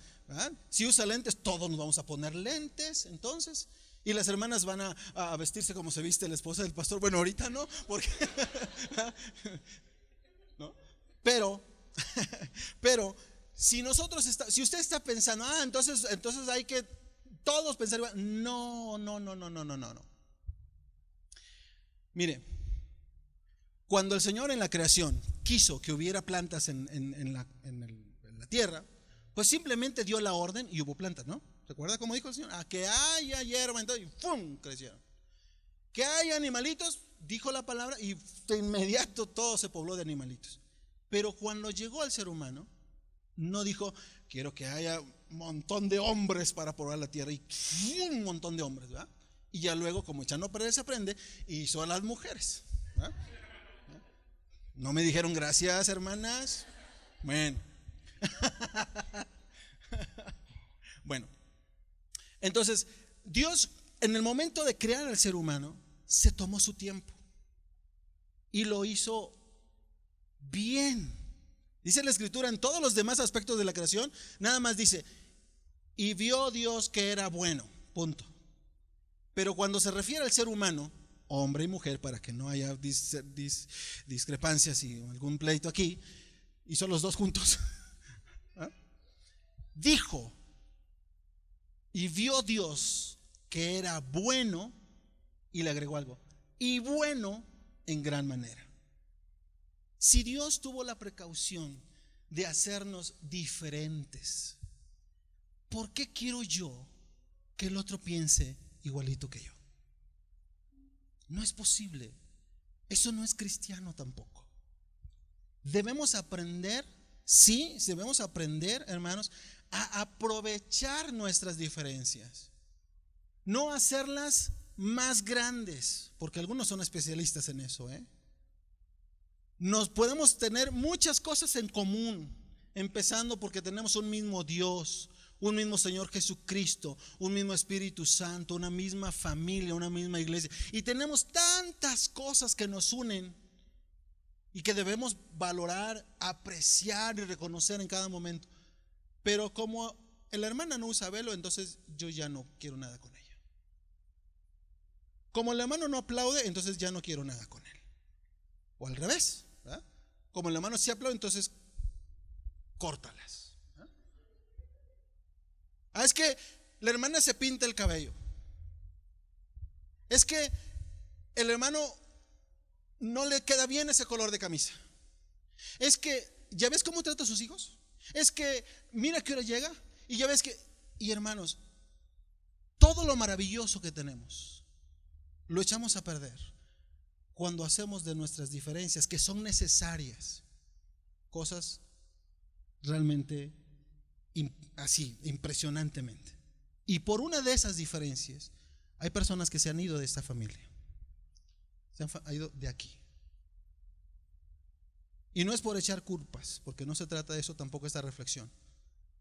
Si usa lentes, todos nos vamos a poner lentes, entonces. Y las hermanas van a vestirse como se viste la esposa del pastor. Bueno, ahorita no, porque ¿no? Pero si usted está pensando: entonces hay que todos pensar igual. No. Mire, cuando el Señor en la creación quiso que hubiera plantas en la tierra, pues simplemente dio la orden y hubo plantas, ¿no? ¿Recuerda cómo dijo el Señor? Que haya hierba, entonces, y ¡pum!, crecieron. Que haya animalitos, dijo la palabra, y de inmediato todo se pobló de animalitos. Pero cuando llegó al ser humano, no dijo: quiero que haya un montón de hombres para poblar la tierra, y un montón de hombres, ¿verdad? Y ya luego, como echando a perder se aprende, hizo a las mujeres, ¿verdad? ¿No me dijeron gracias, hermanas? Bueno. Bueno, entonces Dios, en el momento de crear al ser humano, se tomó su tiempo y lo hizo bien. Dice la Escritura, en todos los demás aspectos de la creación, nada más dice: y vio Dios que era bueno, punto. Pero cuando se refiere al ser humano, hombre y mujer, para que no haya discrepancias y algún pleito aquí, hizo los dos juntos. Dijo: y vio Dios que era bueno, y le agregó algo: y bueno en gran manera. Si Dios tuvo la precaución de hacernos diferentes, ¿por qué quiero yo que el otro piense igualito que yo? No es posible. Eso no es cristiano tampoco. Debemos aprender, hermanos, a aprovechar nuestras diferencias, no hacerlas más grandes, porque algunos son especialistas en eso, Nos podemos tener muchas cosas en común, empezando porque tenemos un mismo Dios, un mismo Señor Jesucristo, un mismo Espíritu Santo, una misma familia, una misma iglesia, y tenemos tantas cosas que nos unen y que debemos valorar, apreciar y reconocer en cada momento. Pero como la hermana no usa velo, entonces yo ya no quiero nada con ella. Como el hermano no aplaude, entonces ya no quiero nada con él. O al revés, ¿verdad? Como el hermano sí aplaude, entonces córtalas. Es que la hermana se pinta el cabello. Es que el hermano no le queda bien ese color de camisa. Es que, ¿ya ves cómo trata a sus hijos? Es que, mira qué hora llega. Y ya ves que, y hermanos, todo lo maravilloso que tenemos lo echamos a perder cuando hacemos de nuestras diferencias, que son necesarias, cosas realmente así, impresionantemente. Y por una de esas diferencias hay personas que se han ido de esta familia, se han ido de aquí. Y no es por echar culpas, porque no se trata de eso tampoco esta reflexión,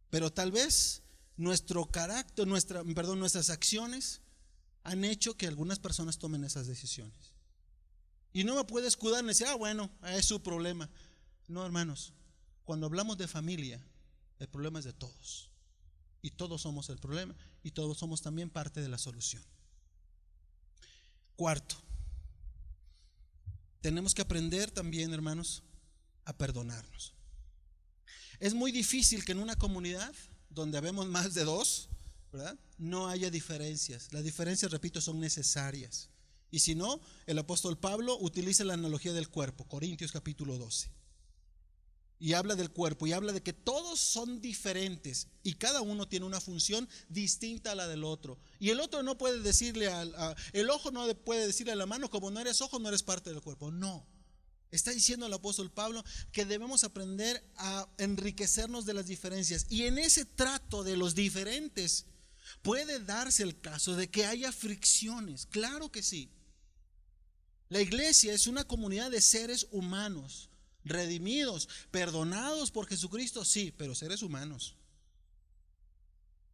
pero tal vez nuestro carácter, nuestras acciones han hecho que algunas personas tomen esas decisiones. Y no me puede escudar y decir, bueno, es su problema. No, hermanos, cuando hablamos de familia, el problema es de todos. Y todos somos el problema y todos somos también parte de la solución. Cuarto, tenemos que aprender también, hermanos, a perdonarnos. Es muy difícil que en una comunidad donde habemos más de dos, ¿verdad?, no haya diferencias. Las diferencias, repito, son necesarias. Y si no, el apóstol Pablo utiliza la analogía del cuerpo, Corintios capítulo 12. Y habla del cuerpo y habla de que todos son diferentes y cada uno tiene una función distinta a la del otro. Y el otro no puede decirle el ojo no puede decirle a la mano, como no eres ojo, no eres parte del cuerpo. No. Está diciendo el apóstol Pablo que debemos aprender a enriquecernos de las diferencias. Y en ese trato de los diferentes puede darse el caso de que haya fricciones. Claro que sí. La iglesia es una comunidad de seres humanos, redimidos, perdonados por Jesucristo, sí, pero seres humanos,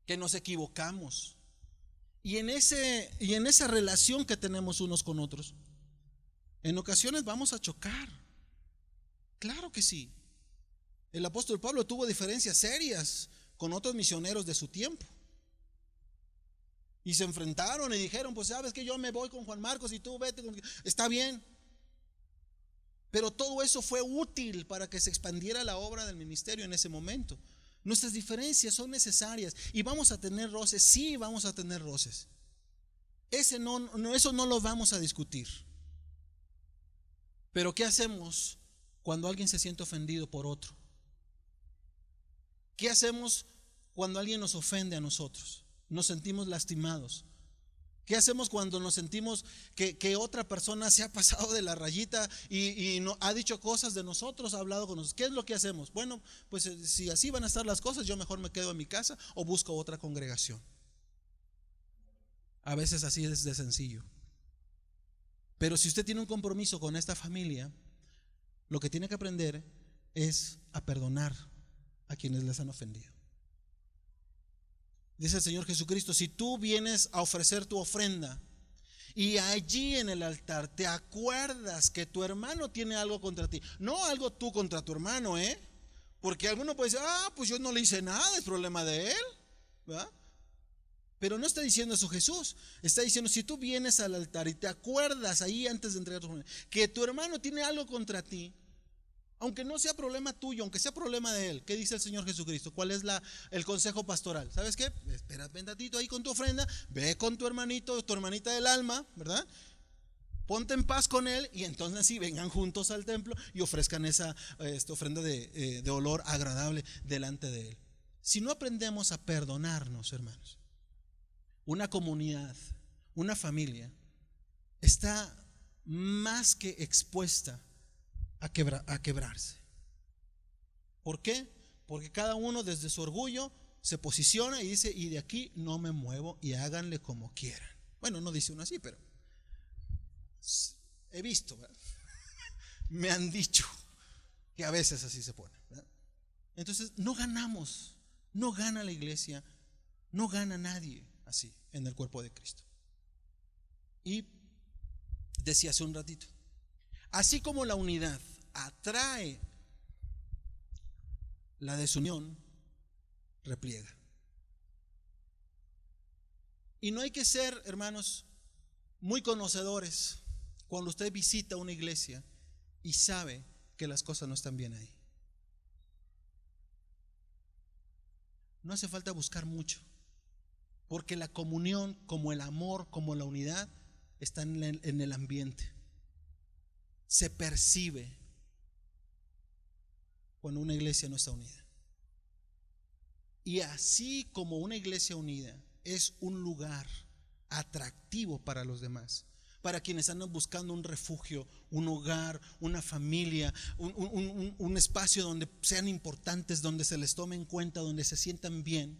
que nos equivocamos. Y en esa relación que tenemos unos con otros, en ocasiones vamos a chocar. Claro que sí. El apóstol Pablo tuvo diferencias serias con otros misioneros de su tiempo. Y se enfrentaron y dijeron, pues sabes que yo me voy con Juan Marcos y tú vete con... Está bien. Pero todo eso fue útil para que se expandiera la obra del ministerio en ese momento. Nuestras diferencias son necesarias. Y vamos a tener roces. Sí, vamos a tener roces. Eso no lo vamos a discutir. Pero ¿qué hacemos cuando alguien se siente ofendido por otro? ¿Qué hacemos cuando alguien nos ofende a nosotros? Nos sentimos lastimados. ¿Qué hacemos cuando nos sentimos que otra persona se ha pasado de la rayita y no, ha dicho cosas de nosotros, ha hablado con nosotros? ¿Qué es lo que hacemos? Bueno, pues si así van a estar las cosas, yo mejor me quedo en mi casa o busco otra congregación. A veces así es de sencillo. Pero si usted tiene un compromiso con esta familia, lo que tiene que aprender es a perdonar a quienes les han ofendido. Dice el Señor Jesucristo, si tú vienes a ofrecer tu ofrenda y allí en el altar te acuerdas que tu hermano tiene algo contra ti, no algo tú contra tu hermano, porque alguno puede decir, pues yo no le hice nada, es problema de él, ¿verdad? Pero no está diciendo eso Jesús. Está diciendo, si tú vienes al altar y te acuerdas ahí antes de entregar tu ofrenda que tu hermano tiene algo contra ti, aunque no sea problema tuyo, aunque sea problema de él, ¿qué dice el Señor Jesucristo? ¿Cuál es el consejo pastoral? ¿Sabes qué? Espera un ratito ahí con tu ofrenda, ve con tu hermanito, tu hermanita del alma, ¿verdad? Ponte en paz con él y entonces así vengan juntos al templo y ofrezcan esta ofrenda de olor agradable delante de él. Si no aprendemos a perdonarnos, hermanos, una comunidad, una familia está más que expuesta a quebrarse. ¿Por qué? Porque cada uno desde su orgullo se posiciona y dice, y de aquí no me muevo y háganle como quieran. Bueno, no dice uno así, pero he visto, ¿verdad? Me han dicho que a veces así se pone, ¿verdad? Entonces no ganamos, no gana la iglesia, no gana nadie así en el cuerpo de Cristo. Y decía hace un ratito, así como la unidad atrae, la desunión repliega. Y no hay que ser, hermanos, muy conocedores cuando usted visita una iglesia y sabe que las cosas no están bien ahí. No hace falta buscar mucho. Porque la comunión, como el amor, como la unidad, está en el ambiente. Se percibe cuando una iglesia no está unida. Y así como una iglesia unida es un lugar atractivo para los demás, para quienes andan buscando un refugio, un hogar, una familia, un espacio donde sean importantes, donde se les tome en cuenta, donde se sientan bien.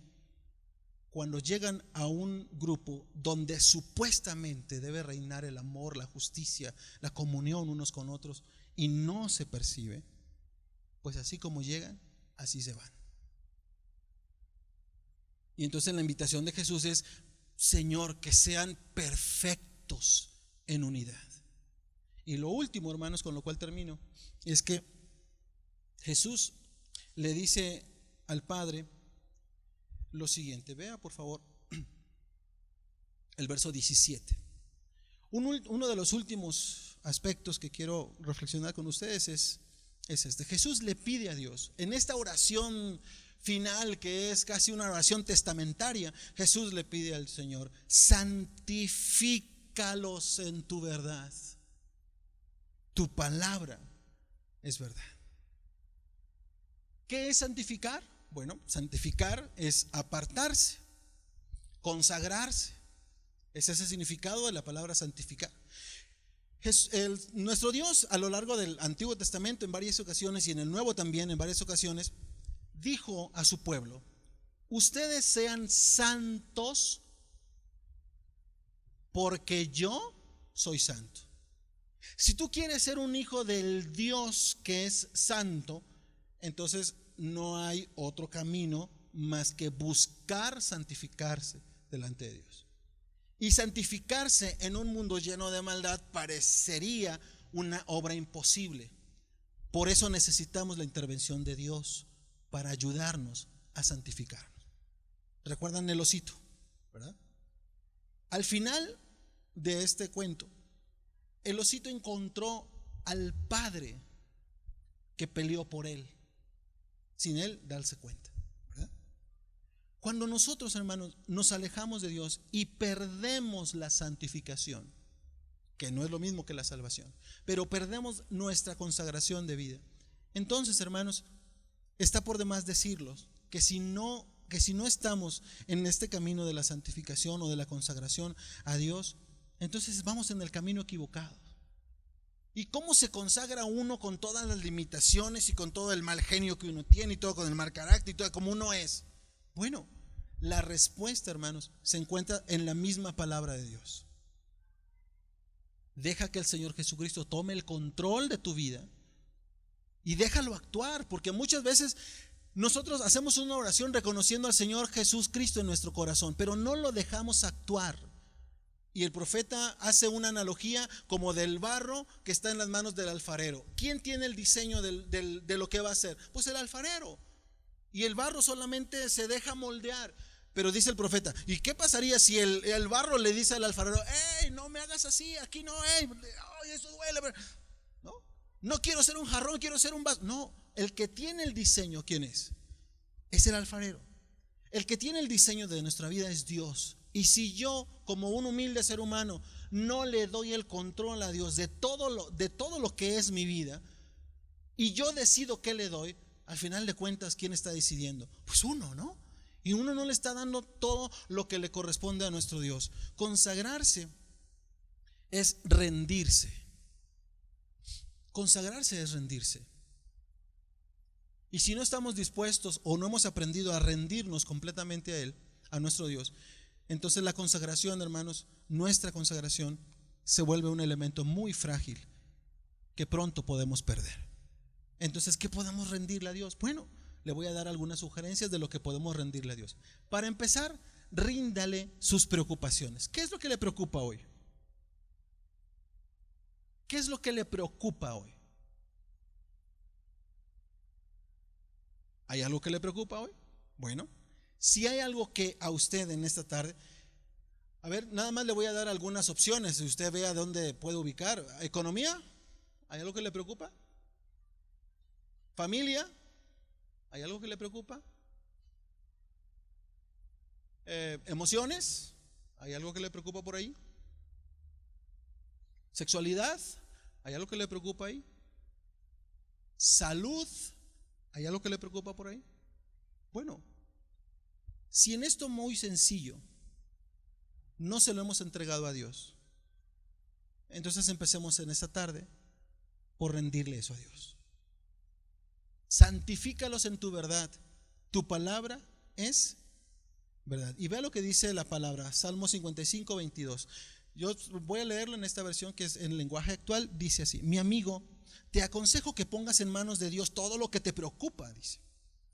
Cuando llegan a un grupo donde supuestamente debe reinar el amor, la justicia, la comunión unos con otros, y no se percibe, pues así como llegan, así se van. Y entonces la invitación de Jesús es: Señor, que sean perfectos en unidad. Y lo último, hermanos, con lo cual termino, es que Jesús le dice al Padre lo siguiente. Vea por favor el verso 17. Uno de los últimos aspectos que quiero reflexionar con ustedes es este. Jesús le pide a Dios en esta oración final, que es casi una oración testamentaria. Jesús le pide al Señor: santifícalos en tu verdad, tu palabra es verdad. ¿Qué es santificar? Bueno, santificar es apartarse, consagrarse. Es ese significado de la palabra santificar. Nuestro Dios, a lo largo del Antiguo Testamento en varias ocasiones, y en el Nuevo también en varias ocasiones, dijo a su pueblo: ustedes sean santos porque yo soy santo. Si tú quieres ser un hijo del Dios que es santo, entonces no hay otro camino más que buscar santificarse delante de Dios. Y santificarse en un mundo lleno de maldad parecería una obra imposible. Por eso necesitamos la intervención de Dios para ayudarnos a santificarnos. ¿Recuerdan el osito? ¿Verdad? Al final de este cuento, el osito encontró al padre que peleó por él, sin él darse cuenta, ¿verdad? Cuando nosotros, hermanos, nos alejamos de Dios y perdemos la santificación, que no es lo mismo que la salvación, pero perdemos nuestra consagración de vida, entonces, hermanos, está por demás decirlos que si no estamos en este camino de la santificación o de la consagración a Dios, entonces vamos en el camino equivocado. ¿Y cómo se consagra uno con todas las limitaciones y con todo el mal genio que uno tiene y todo con el mal carácter y todo como uno es? Bueno, la respuesta, hermanos, se encuentra en la misma palabra de Dios. Deja que el Señor Jesucristo tome el control de tu vida y déjalo actuar, porque muchas veces nosotros hacemos una oración reconociendo al Señor Jesucristo en nuestro corazón, pero no lo dejamos actuar. Y el profeta hace una analogía como del barro que está en las manos del alfarero. ¿Quién tiene el diseño de lo que va a hacer? Pues el alfarero. Y el barro solamente se deja moldear. Pero dice el profeta: ¿y qué pasaría si el barro le dice al alfarero: hey, no me hagas así, aquí no, hey, eso duele? No quiero ser un jarrón, quiero ser un vaso. No, el que tiene el diseño, ¿quién es? Es el alfarero. El que tiene el diseño de nuestra vida es Dios. Y si yo, como un humilde ser humano, no le doy el control a Dios de todo lo que es mi vida, y yo decido qué le doy, al final de cuentas, ¿quién está decidiendo? Pues uno, ¿no? Y uno no le está dando todo lo que le corresponde a nuestro Dios. Consagrarse es rendirse. Consagrarse es rendirse. Y si no estamos dispuestos o no hemos aprendido a rendirnos completamente a Él, a nuestro Dios, entonces la consagración, hermanos, nuestra consagración se vuelve un elemento muy frágil que pronto podemos perder. Entonces, ¿qué podemos rendirle a Dios? Bueno, le voy a dar algunas sugerencias de lo que podemos rendirle a Dios. Para empezar, ríndale sus preocupaciones. ¿Qué es lo que le preocupa hoy? ¿Qué es lo que le preocupa hoy? ¿Hay algo que le preocupa hoy? Bueno, si hay algo que a usted en esta tarde, a ver, nada más le voy a dar algunas opciones, si usted vea dónde puede ubicar. ¿Economía? ¿Hay algo que le preocupa? ¿Familia? ¿Hay algo que le preocupa? Emociones, ¿hay algo que le preocupa por ahí? Sexualidad, ¿hay algo que le preocupa ahí? Salud, ¿hay algo que le preocupa por ahí? Bueno, si en esto muy sencillo no se lo hemos entregado a Dios, entonces empecemos en esta tarde por rendirle eso a Dios. Santifícalos en tu verdad. Tu palabra es verdad. Y vea lo que dice la palabra, Salmo 55, 22. Yo voy a leerlo en esta versión que es en el lenguaje actual. Dice así: mi amigo, te aconsejo que pongas en manos de Dios todo lo que te preocupa, dice.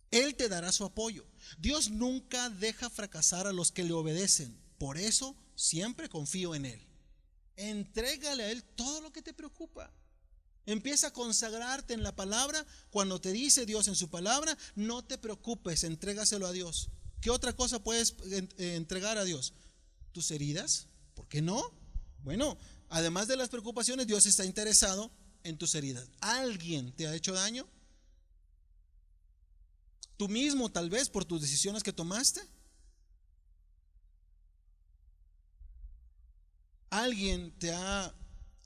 Él te dará su apoyo. Dios nunca deja fracasar a los que le obedecen. Por eso siempre confío en Él. Entrégale a Él todo lo que te preocupa. Empieza a consagrarte en la palabra. Cuando te dice Dios en su palabra, no te preocupes, entrégaselo a Dios. ¿Qué otra cosa puedes entregar a Dios? Tus heridas, ¿por qué no? Bueno, además de las preocupaciones, Dios está interesado en tus heridas. ¿Alguien te ha hecho daño? ¿Tú mismo, tal vez, por tus decisiones que tomaste? ¿Alguien te ha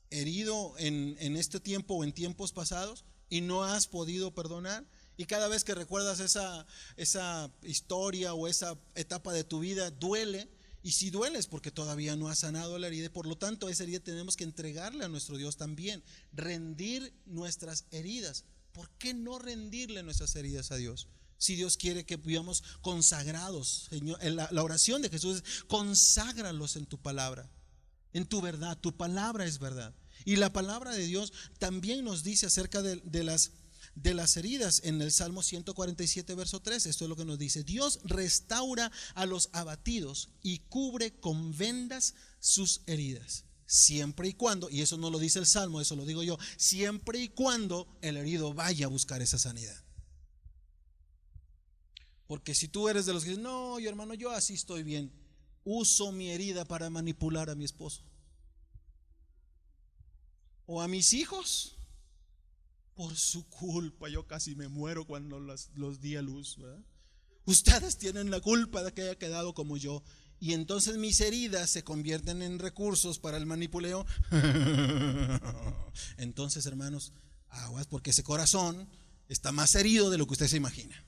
herido en este tiempo o en tiempos pasados y no has podido perdonar? Y cada vez que recuerdas esa historia o esa etapa de tu vida, duele. Y si duele es porque todavía no has sanado la herida. Y por lo tanto, esa herida tenemos que entregarle a nuestro Dios también. Rendir nuestras heridas. ¿Por qué no rendirle nuestras heridas a Dios? Si Dios quiere que vivamos consagrados. Señor, la oración de Jesús es: conságralos en tu palabra, en tu verdad. Tu palabra es verdad. Y la palabra de Dios también nos dice acerca de las heridas en el Salmo 147, verso 3. Esto es lo que nos dice: Dios restaura a los abatidos y cubre con vendas sus heridas, siempre y cuando, y eso no lo dice el Salmo, eso lo digo yo, siempre y cuando el herido vaya a buscar esa sanidad. Porque si tú eres de los que dicen: no, yo hermano, yo así estoy bien, uso mi herida para manipular a mi esposo o a mis hijos, por su culpa yo casi me muero cuando los di a luz, ¿verdad? Ustedes tienen la culpa de que haya quedado como yo. Y entonces mis heridas se convierten en recursos para el manipuleo. Entonces, hermanos, aguas, porque ese corazón está más herido de lo que usted se imagina.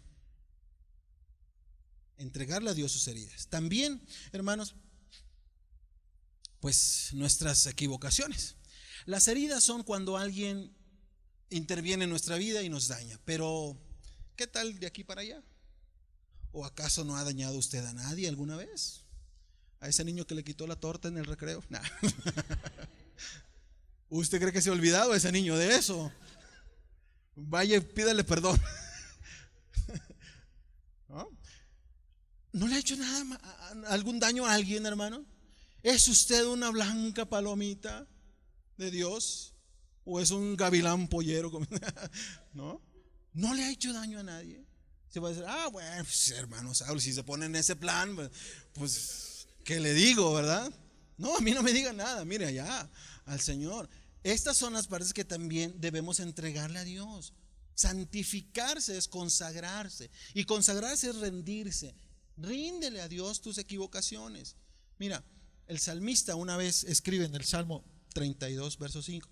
Entregarle a Dios sus heridas. También, hermanos, pues nuestras equivocaciones. Las heridas son cuando alguien interviene en nuestra vida y nos daña. Pero, ¿qué tal de aquí para allá? ¿O acaso no ha dañado usted a nadie alguna vez? ¿A ese niño que le quitó la torta en el recreo? Nah. ¿Usted cree que se ha olvidado ese niño de eso? Vaya y pídale perdón. ¿No le ha hecho algún daño a alguien, hermano? ¿Es usted una blanca palomita de Dios? ¿O es un gavilán pollero? No le ha hecho daño a nadie. Se va a decir: bueno, pues, hermano Saúl, si se pone en ese plan, pues ¿qué le digo, verdad? No, a mí no me diga nada. Mire, allá al Señor. Estas son las partes que también debemos entregarle a Dios. Santificarse es consagrarse, y consagrarse es rendirse. Ríndele a Dios tus equivocaciones. Mira, el salmista una vez escribe en el Salmo 32, verso 5.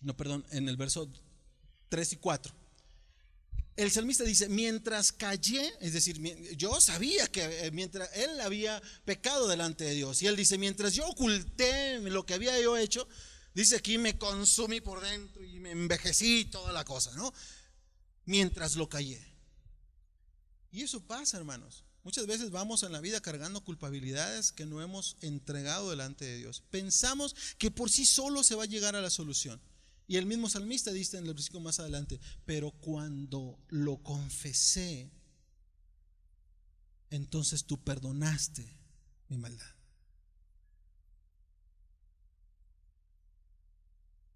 No, perdón, en el verso 3 y 4. El salmista dice: mientras callé, es decir, yo sabía que mientras él había pecado delante de Dios, y él dice: mientras yo oculté lo que había yo hecho, dice aquí, me consumí por dentro y me envejecí, toda la cosa, ¿no? Mientras lo callé. Y eso pasa, hermanos. Muchas veces vamos en la vida cargando culpabilidades que no hemos entregado delante de Dios. Pensamos que por sí solo se va a llegar a la solución. Y el mismo salmista dice en el versículo más adelante: pero cuando lo confesé, entonces tú perdonaste mi maldad.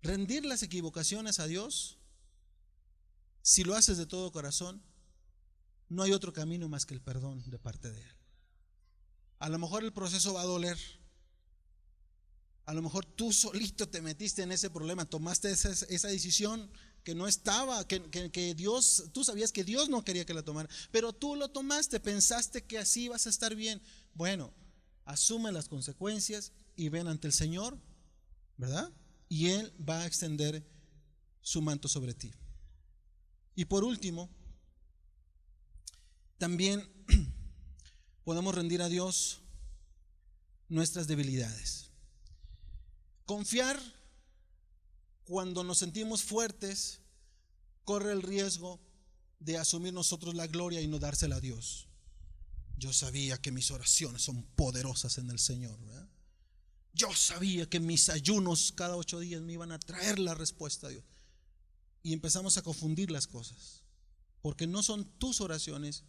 Rendir las equivocaciones a Dios, si lo haces de todo corazón, no hay otro camino más que el perdón de parte de Él. A lo mejor el proceso va a doler. A lo mejor tú solito te metiste en ese problema, tomaste esa decisión que no estaba, que Dios, tú sabías que Dios no quería que la tomara, pero tú lo tomaste, pensaste que así ibas a estar bien. Bueno, asume las consecuencias y ven ante el Señor, ¿verdad? Y Él va a extender su manto sobre ti. Y por último, también podemos rendir a Dios nuestras debilidades. Confiar cuando nos sentimos fuertes corre el riesgo de asumir nosotros la gloria y no dársela a Dios. Yo sabía que mis oraciones son poderosas en el Señor, ¿verdad? Yo sabía que mis ayunos cada 8 días me iban a traer la respuesta a Dios. Y empezamos a confundir las cosas, porque no son tus oraciones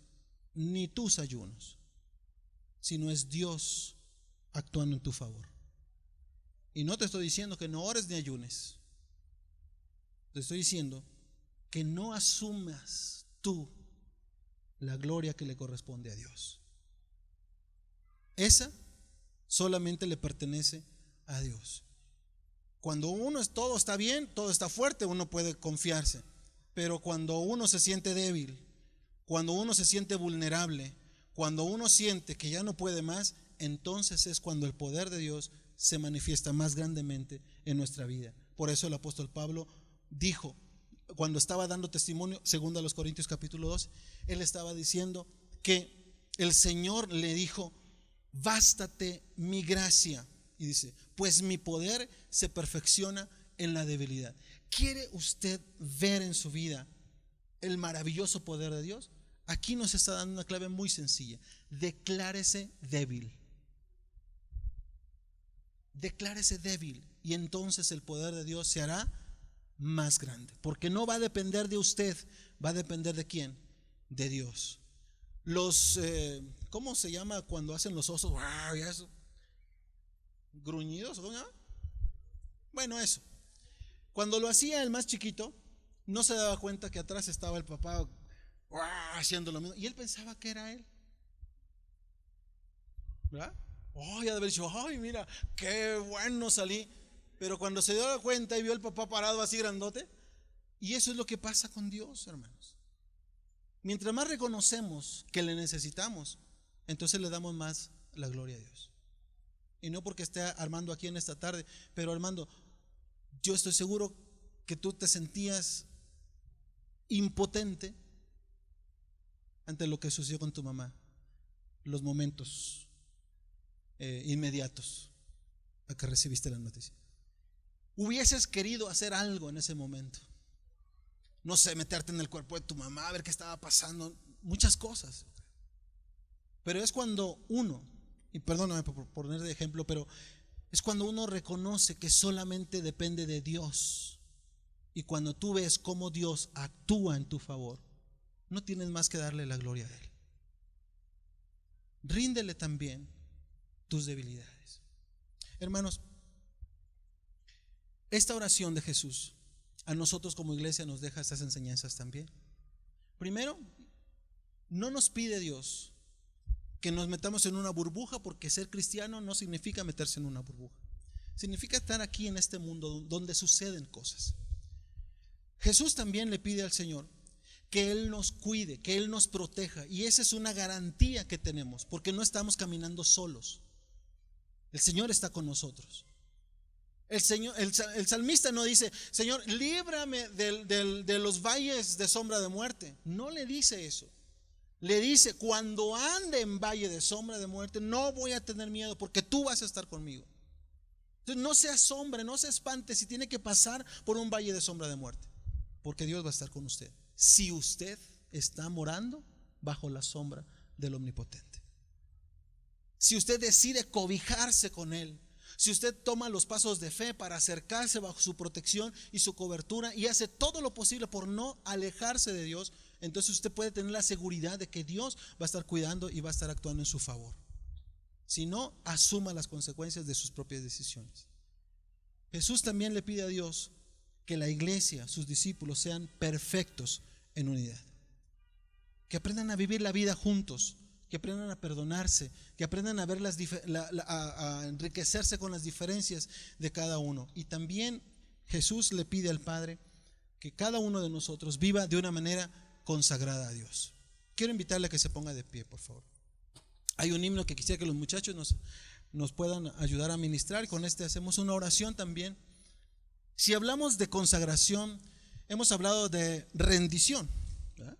ni tus ayunos, sino es Dios actuando en tu favor. Y no te estoy diciendo que no ores ni ayunes, te estoy diciendo que no asumas tú la gloria que le corresponde a Dios. Esa solamente le pertenece a Dios. Cuando todo está bien, todo está fuerte, uno puede confiarse. Pero cuando uno se siente débil, cuando uno se siente vulnerable, cuando uno siente que ya no puede más, entonces es cuando el poder de Dios se manifiesta más grandemente en nuestra vida. Por eso el apóstol Pablo dijo, cuando estaba dando testimonio, segundo a los Corintios capítulo 2, él estaba diciendo que el Señor le dijo: bástate mi gracia. Y dice: pues mi poder se perfecciona en la debilidad. ¿Quiere usted ver en su vida el maravilloso poder de Dios? Aquí nos está dando una clave muy sencilla: declárese débil. Declárese débil, y entonces el poder de Dios se hará más grande, porque no va a depender de usted, va a depender de quién, de Dios. ¿Cómo se llama cuando hacen los osos? ¡Wow! ¿Y eso? ¿Gruñidos? ¿Cómo se llama? Bueno, eso. Cuando lo hacía el más chiquito, no se daba cuenta que atrás estaba el papá haciendo lo mismo, y él pensaba que era él, ¿verdad? Oh, ya debe haber dicho: ay, mira, qué bueno salí. Pero cuando se dio cuenta y vio al papá parado así grandote, y eso es lo que pasa con Dios, hermanos. Mientras más reconocemos que le necesitamos, entonces le damos más la gloria a Dios. Y no porque esté Armando aquí en esta tarde, pero Armando, yo estoy seguro que tú te sentías impotente ante lo que sucedió con tu mamá, los momentos inmediatos a que recibiste la noticia. Hubieses querido hacer algo en ese momento, no sé, meterte en el cuerpo de tu mamá, a ver qué estaba pasando, muchas cosas. Pero es cuando uno, y perdóname por poner de ejemplo, pero es cuando uno reconoce que solamente depende de Dios, y cuando tú ves cómo Dios actúa en tu favor, no tienes más que darle la gloria a Él. Ríndele también tus debilidades. Hermanos, esta oración de Jesús a nosotros como iglesia nos deja estas enseñanzas también. Primero, no nos pide Dios que nos metamos en una burbuja, porque ser cristiano no significa meterse en una burbuja. Significa estar aquí en este mundo donde suceden cosas. Jesús también le pide al Señor que Él nos cuide, que Él nos proteja, y esa es una garantía que tenemos, porque no estamos caminando solos. El Señor está con nosotros. El salmista no dice: Señor, líbrame de los valles de sombra de muerte. No le dice eso. Le dice: cuando ande en valle de sombra de muerte, no voy a tener miedo, porque tú vas a estar conmigo. Entonces no se asombre, no se espante si tiene que pasar por un valle de sombra de muerte, porque Dios va a estar con usted, si usted está morando bajo la sombra del Omnipotente. Si usted decide cobijarse con Él, si usted toma los pasos de fe para acercarse bajo su protección y su cobertura, y hace todo lo posible por no alejarse de Dios, entonces usted puede tener la seguridad de que Dios va a estar cuidando y va a estar actuando en su favor. Si no, asuma las consecuencias de sus propias decisiones. Jesús también le pide a Dios que la iglesia, sus discípulos, sean perfectos en unidad, que aprendan a vivir la vida juntos, que aprendan a perdonarse, que aprendan a ver a enriquecerse con las diferencias de cada uno. Y también Jesús le pide al Padre que cada uno de nosotros viva de una manera consagrada a Dios. Quiero invitarle a que se ponga de pie, por favor. Hay un himno que quisiera que los muchachos nos puedan ayudar a ministrar, y con este hacemos una oración también. Si hablamos de consagración, hemos hablado de rendición, ¿verdad?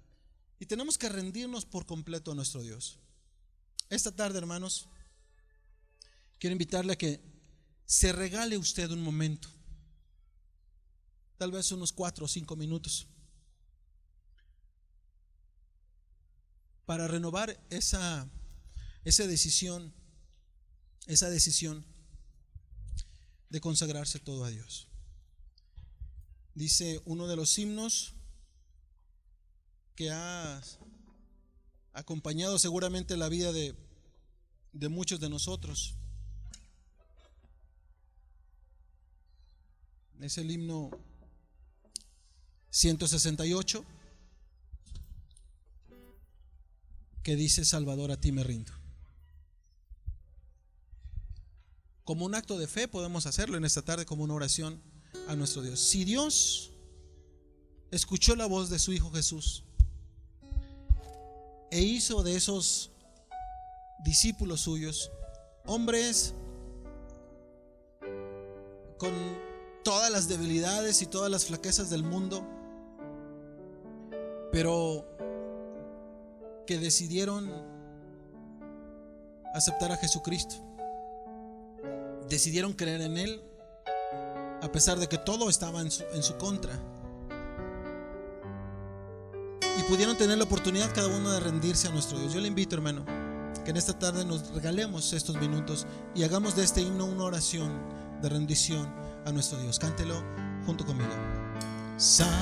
Y tenemos que rendirnos por completo a nuestro Dios. Esta tarde, hermanos, quiero invitarle a que se regale usted un momento, tal vez unos 4 o 5 minutos, para renovar esa decisión de consagrarse todo a Dios. Dice uno de los himnos que ha acompañado seguramente la vida de muchos de nosotros. Es el himno 168, que dice: Salvador, a ti me rindo. Como un acto de fe podemos hacerlo en esta tarde, como una oración a nuestro Dios. Si Dios escuchó la voz de su Hijo Jesús e hizo de esos discípulos suyos hombres con todas las debilidades y todas las flaquezas del mundo, pero que decidieron aceptar a Jesucristo, decidieron creer en Él a pesar de que todo estaba en su contra, y pudieron tener la oportunidad cada uno de rendirse a nuestro Dios. Yo le invito, hermano, que en esta tarde nos regalemos estos minutos y hagamos de este himno una oración de rendición a nuestro Dios. Cántelo junto conmigo. Salvador,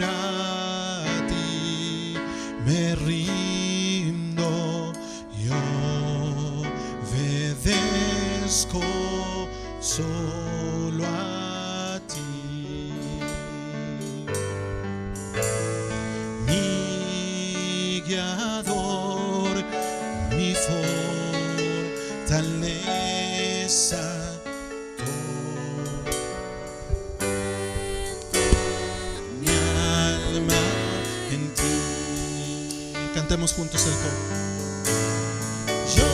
a ti me rindo, yo obedezco solo a ti. Mi guiador, mi fortaleza, mi alma en ti. Cantemos juntos el coro. Yo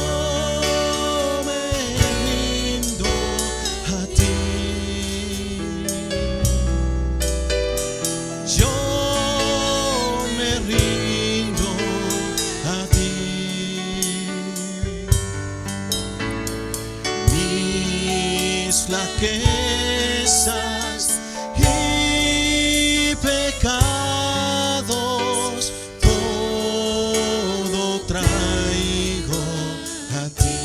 me rindo a ti. Yo me rindo a ti. Mis flaquezas y pecados todo traigo a ti.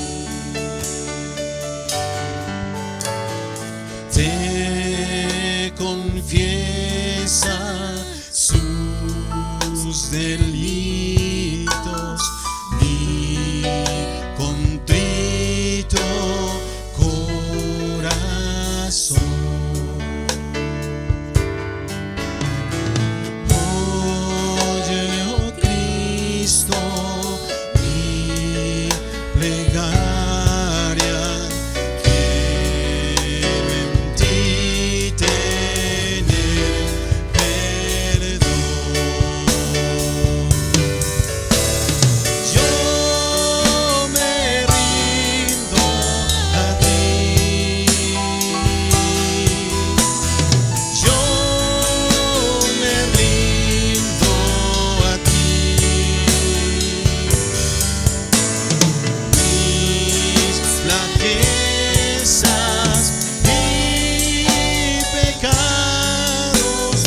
Te confiesa sus delitos, mi contrito corazón. Oye, oh Cristo, mi plegaria, quiero en ti tener perdón. Yo me rindo a ti. Yo me rindo a ti. Mis flaquezas y pecados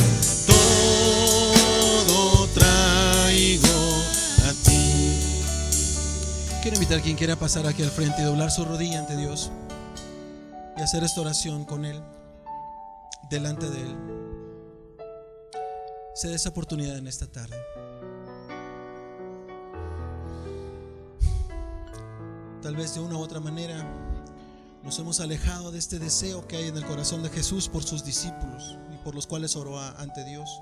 todo traigo a ti. Quiero invitar a quien quiera pasar aquí al frente y doblar su rodilla ante Dios y hacer esta oración con Él, delante de Él. Se dé esa oportunidad en esta tarde. Tal vez de una u otra manera nos hemos alejado de este deseo que hay en el corazón de Jesús por sus discípulos y por los cuales oró ante Dios.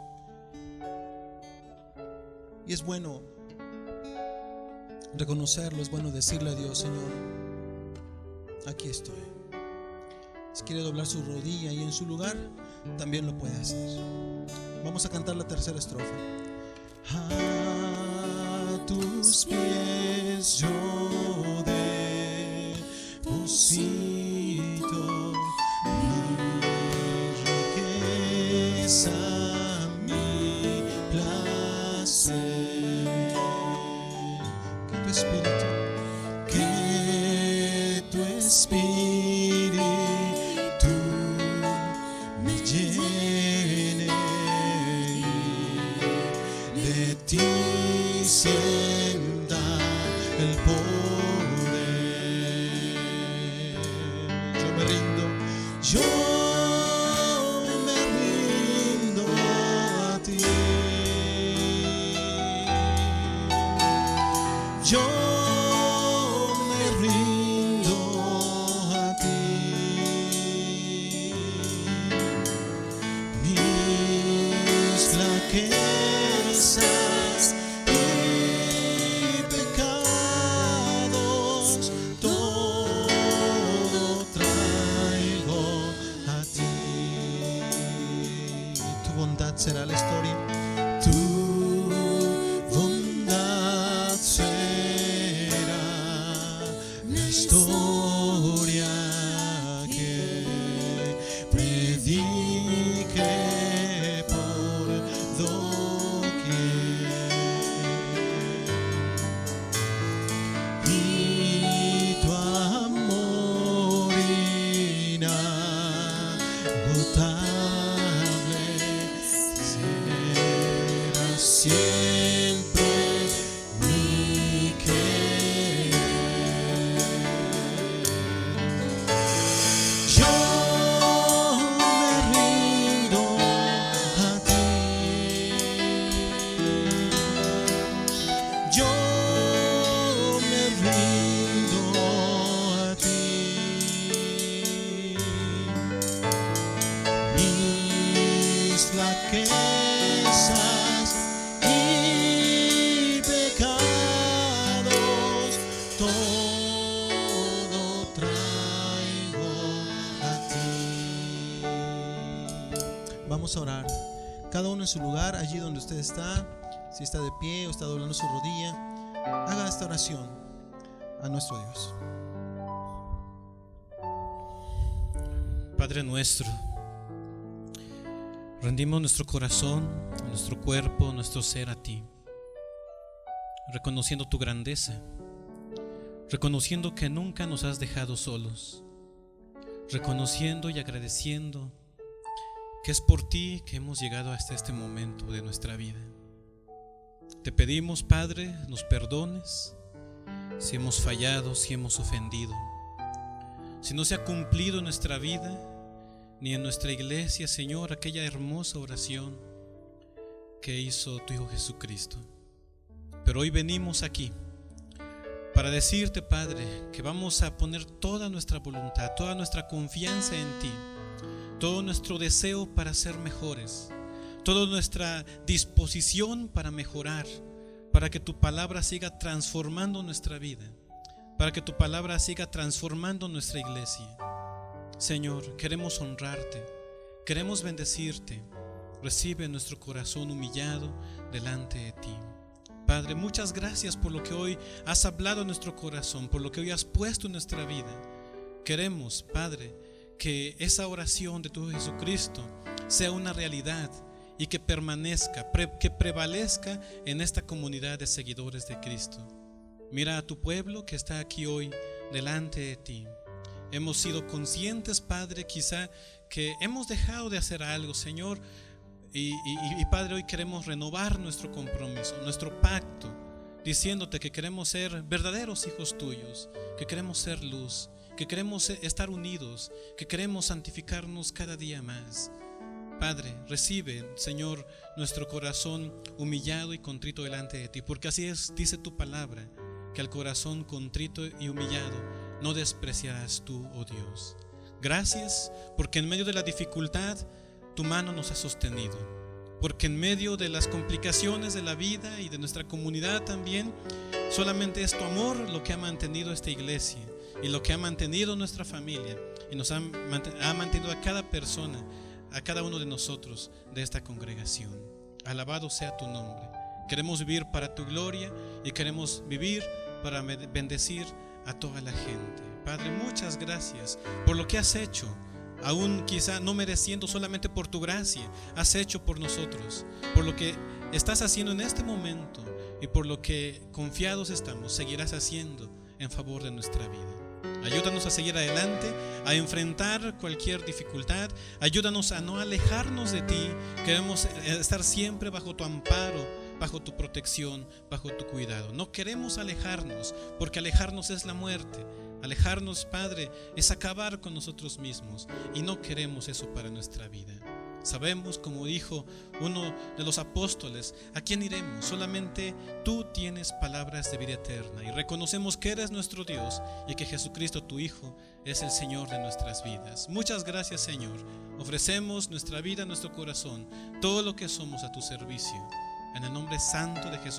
Y es bueno reconocerlo, es bueno decirle a Dios: Señor, aquí estoy. Si quiere doblar su rodilla ahí en su lugar, también lo puede hacer. Vamos a cantar la tercera estrofa. A tus pies yo deposito mi riqueza, mi placer. Que tu espíritu me llene, de ti sienta el poder. Yo me rindo, yo me rindo a ti. Yo me rindo a ti. Mis flaquezas y pecados todo traigo a ti. Tu bondad será la historia. Tu bondad será la historia que predique por doquier. Y tu amor inagotable será siempre mi querer. Yo me rindo a ti. Yo me rindo a ti. Mis flaquezas y pecados todo traigo a ti. Vamos a orar. Cada uno en su lugar, allí donde usted está. Si está de pie o está doblando su rodilla, haga esta oración a nuestro Dios. Padre nuestro, rendimos nuestro corazón, nuestro cuerpo, nuestro ser a ti, reconociendo tu grandeza, reconociendo que nunca nos has dejado solos, reconociendo y agradeciendo que es por ti que hemos llegado hasta este momento de nuestra vida. Te pedimos, Padre, nos perdones si hemos fallado, si hemos ofendido, si no se ha cumplido en nuestra vida ni en nuestra iglesia, Señor, aquella hermosa oración que hizo tu Hijo Jesucristo. Pero hoy venimos aquí para decirte, Padre, que vamos a poner toda nuestra voluntad, toda nuestra confianza en ti, todo nuestro deseo para ser mejores, toda nuestra disposición para mejorar, para que tu palabra siga transformando nuestra vida, para que tu palabra siga transformando nuestra iglesia. Señor, queremos honrarte, queremos bendecirte. Recibe nuestro corazón humillado delante de ti. Padre, muchas gracias por lo que hoy has hablado en nuestro corazón, por lo que hoy has puesto en nuestra vida. Queremos, Padre, que esa oración de tu Jesucristo sea una realidad y que permanezca, que prevalezca en esta comunidad de seguidores de Cristo. Mira a tu pueblo que está aquí hoy delante de ti. Hemos sido conscientes, Padre, quizá que hemos dejado de hacer algo, Señor, y Padre, hoy queremos renovar nuestro compromiso, nuestro pacto, diciéndote que queremos ser verdaderos hijos tuyos, que queremos ser luz, que queremos estar unidos, que queremos santificarnos cada día más. Padre, recibe, Señor, nuestro corazón humillado y contrito delante de ti, porque así es, dice tu palabra, que al corazón contrito y humillado no despreciarás tú, oh Dios. Gracias, porque en medio de la dificultad tu mano nos ha sostenido, porque en medio de las complicaciones de la vida y de nuestra comunidad también, solamente es tu amor lo que ha mantenido esta iglesia y lo que ha mantenido nuestra familia. y nos ha mantenido a cada persona, a cada uno de nosotros de esta congregación. Alabado sea tu nombre. Queremos vivir para tu gloria y queremos vivir para bendecir a toda la gente. Padre, muchas gracias por lo que has hecho, aún quizá no mereciendo, solamente por tu gracia has hecho por nosotros, por lo que estás haciendo en este momento y por lo que confiados estamos, seguirás haciendo en favor de nuestra vida. Ayúdanos a seguir adelante, a enfrentar cualquier dificultad. Ayúdanos a no alejarnos de ti. Queremos estar siempre bajo tu amparo, bajo tu protección, bajo tu cuidado. No queremos alejarnos, porque alejarnos es la muerte. Alejarnos, Padre, es acabar con nosotros mismos, y no queremos eso para nuestra vida. Sabemos, como dijo uno de los apóstoles, ¿a quién iremos? Solamente tú tienes palabras de vida eterna, y reconocemos que eres nuestro Dios y que Jesucristo, tu Hijo, es el Señor de nuestras vidas. Muchas gracias, Señor. Ofrecemos nuestra vida, nuestro corazón, todo lo que somos a tu servicio, en el nombre santo de Jesús.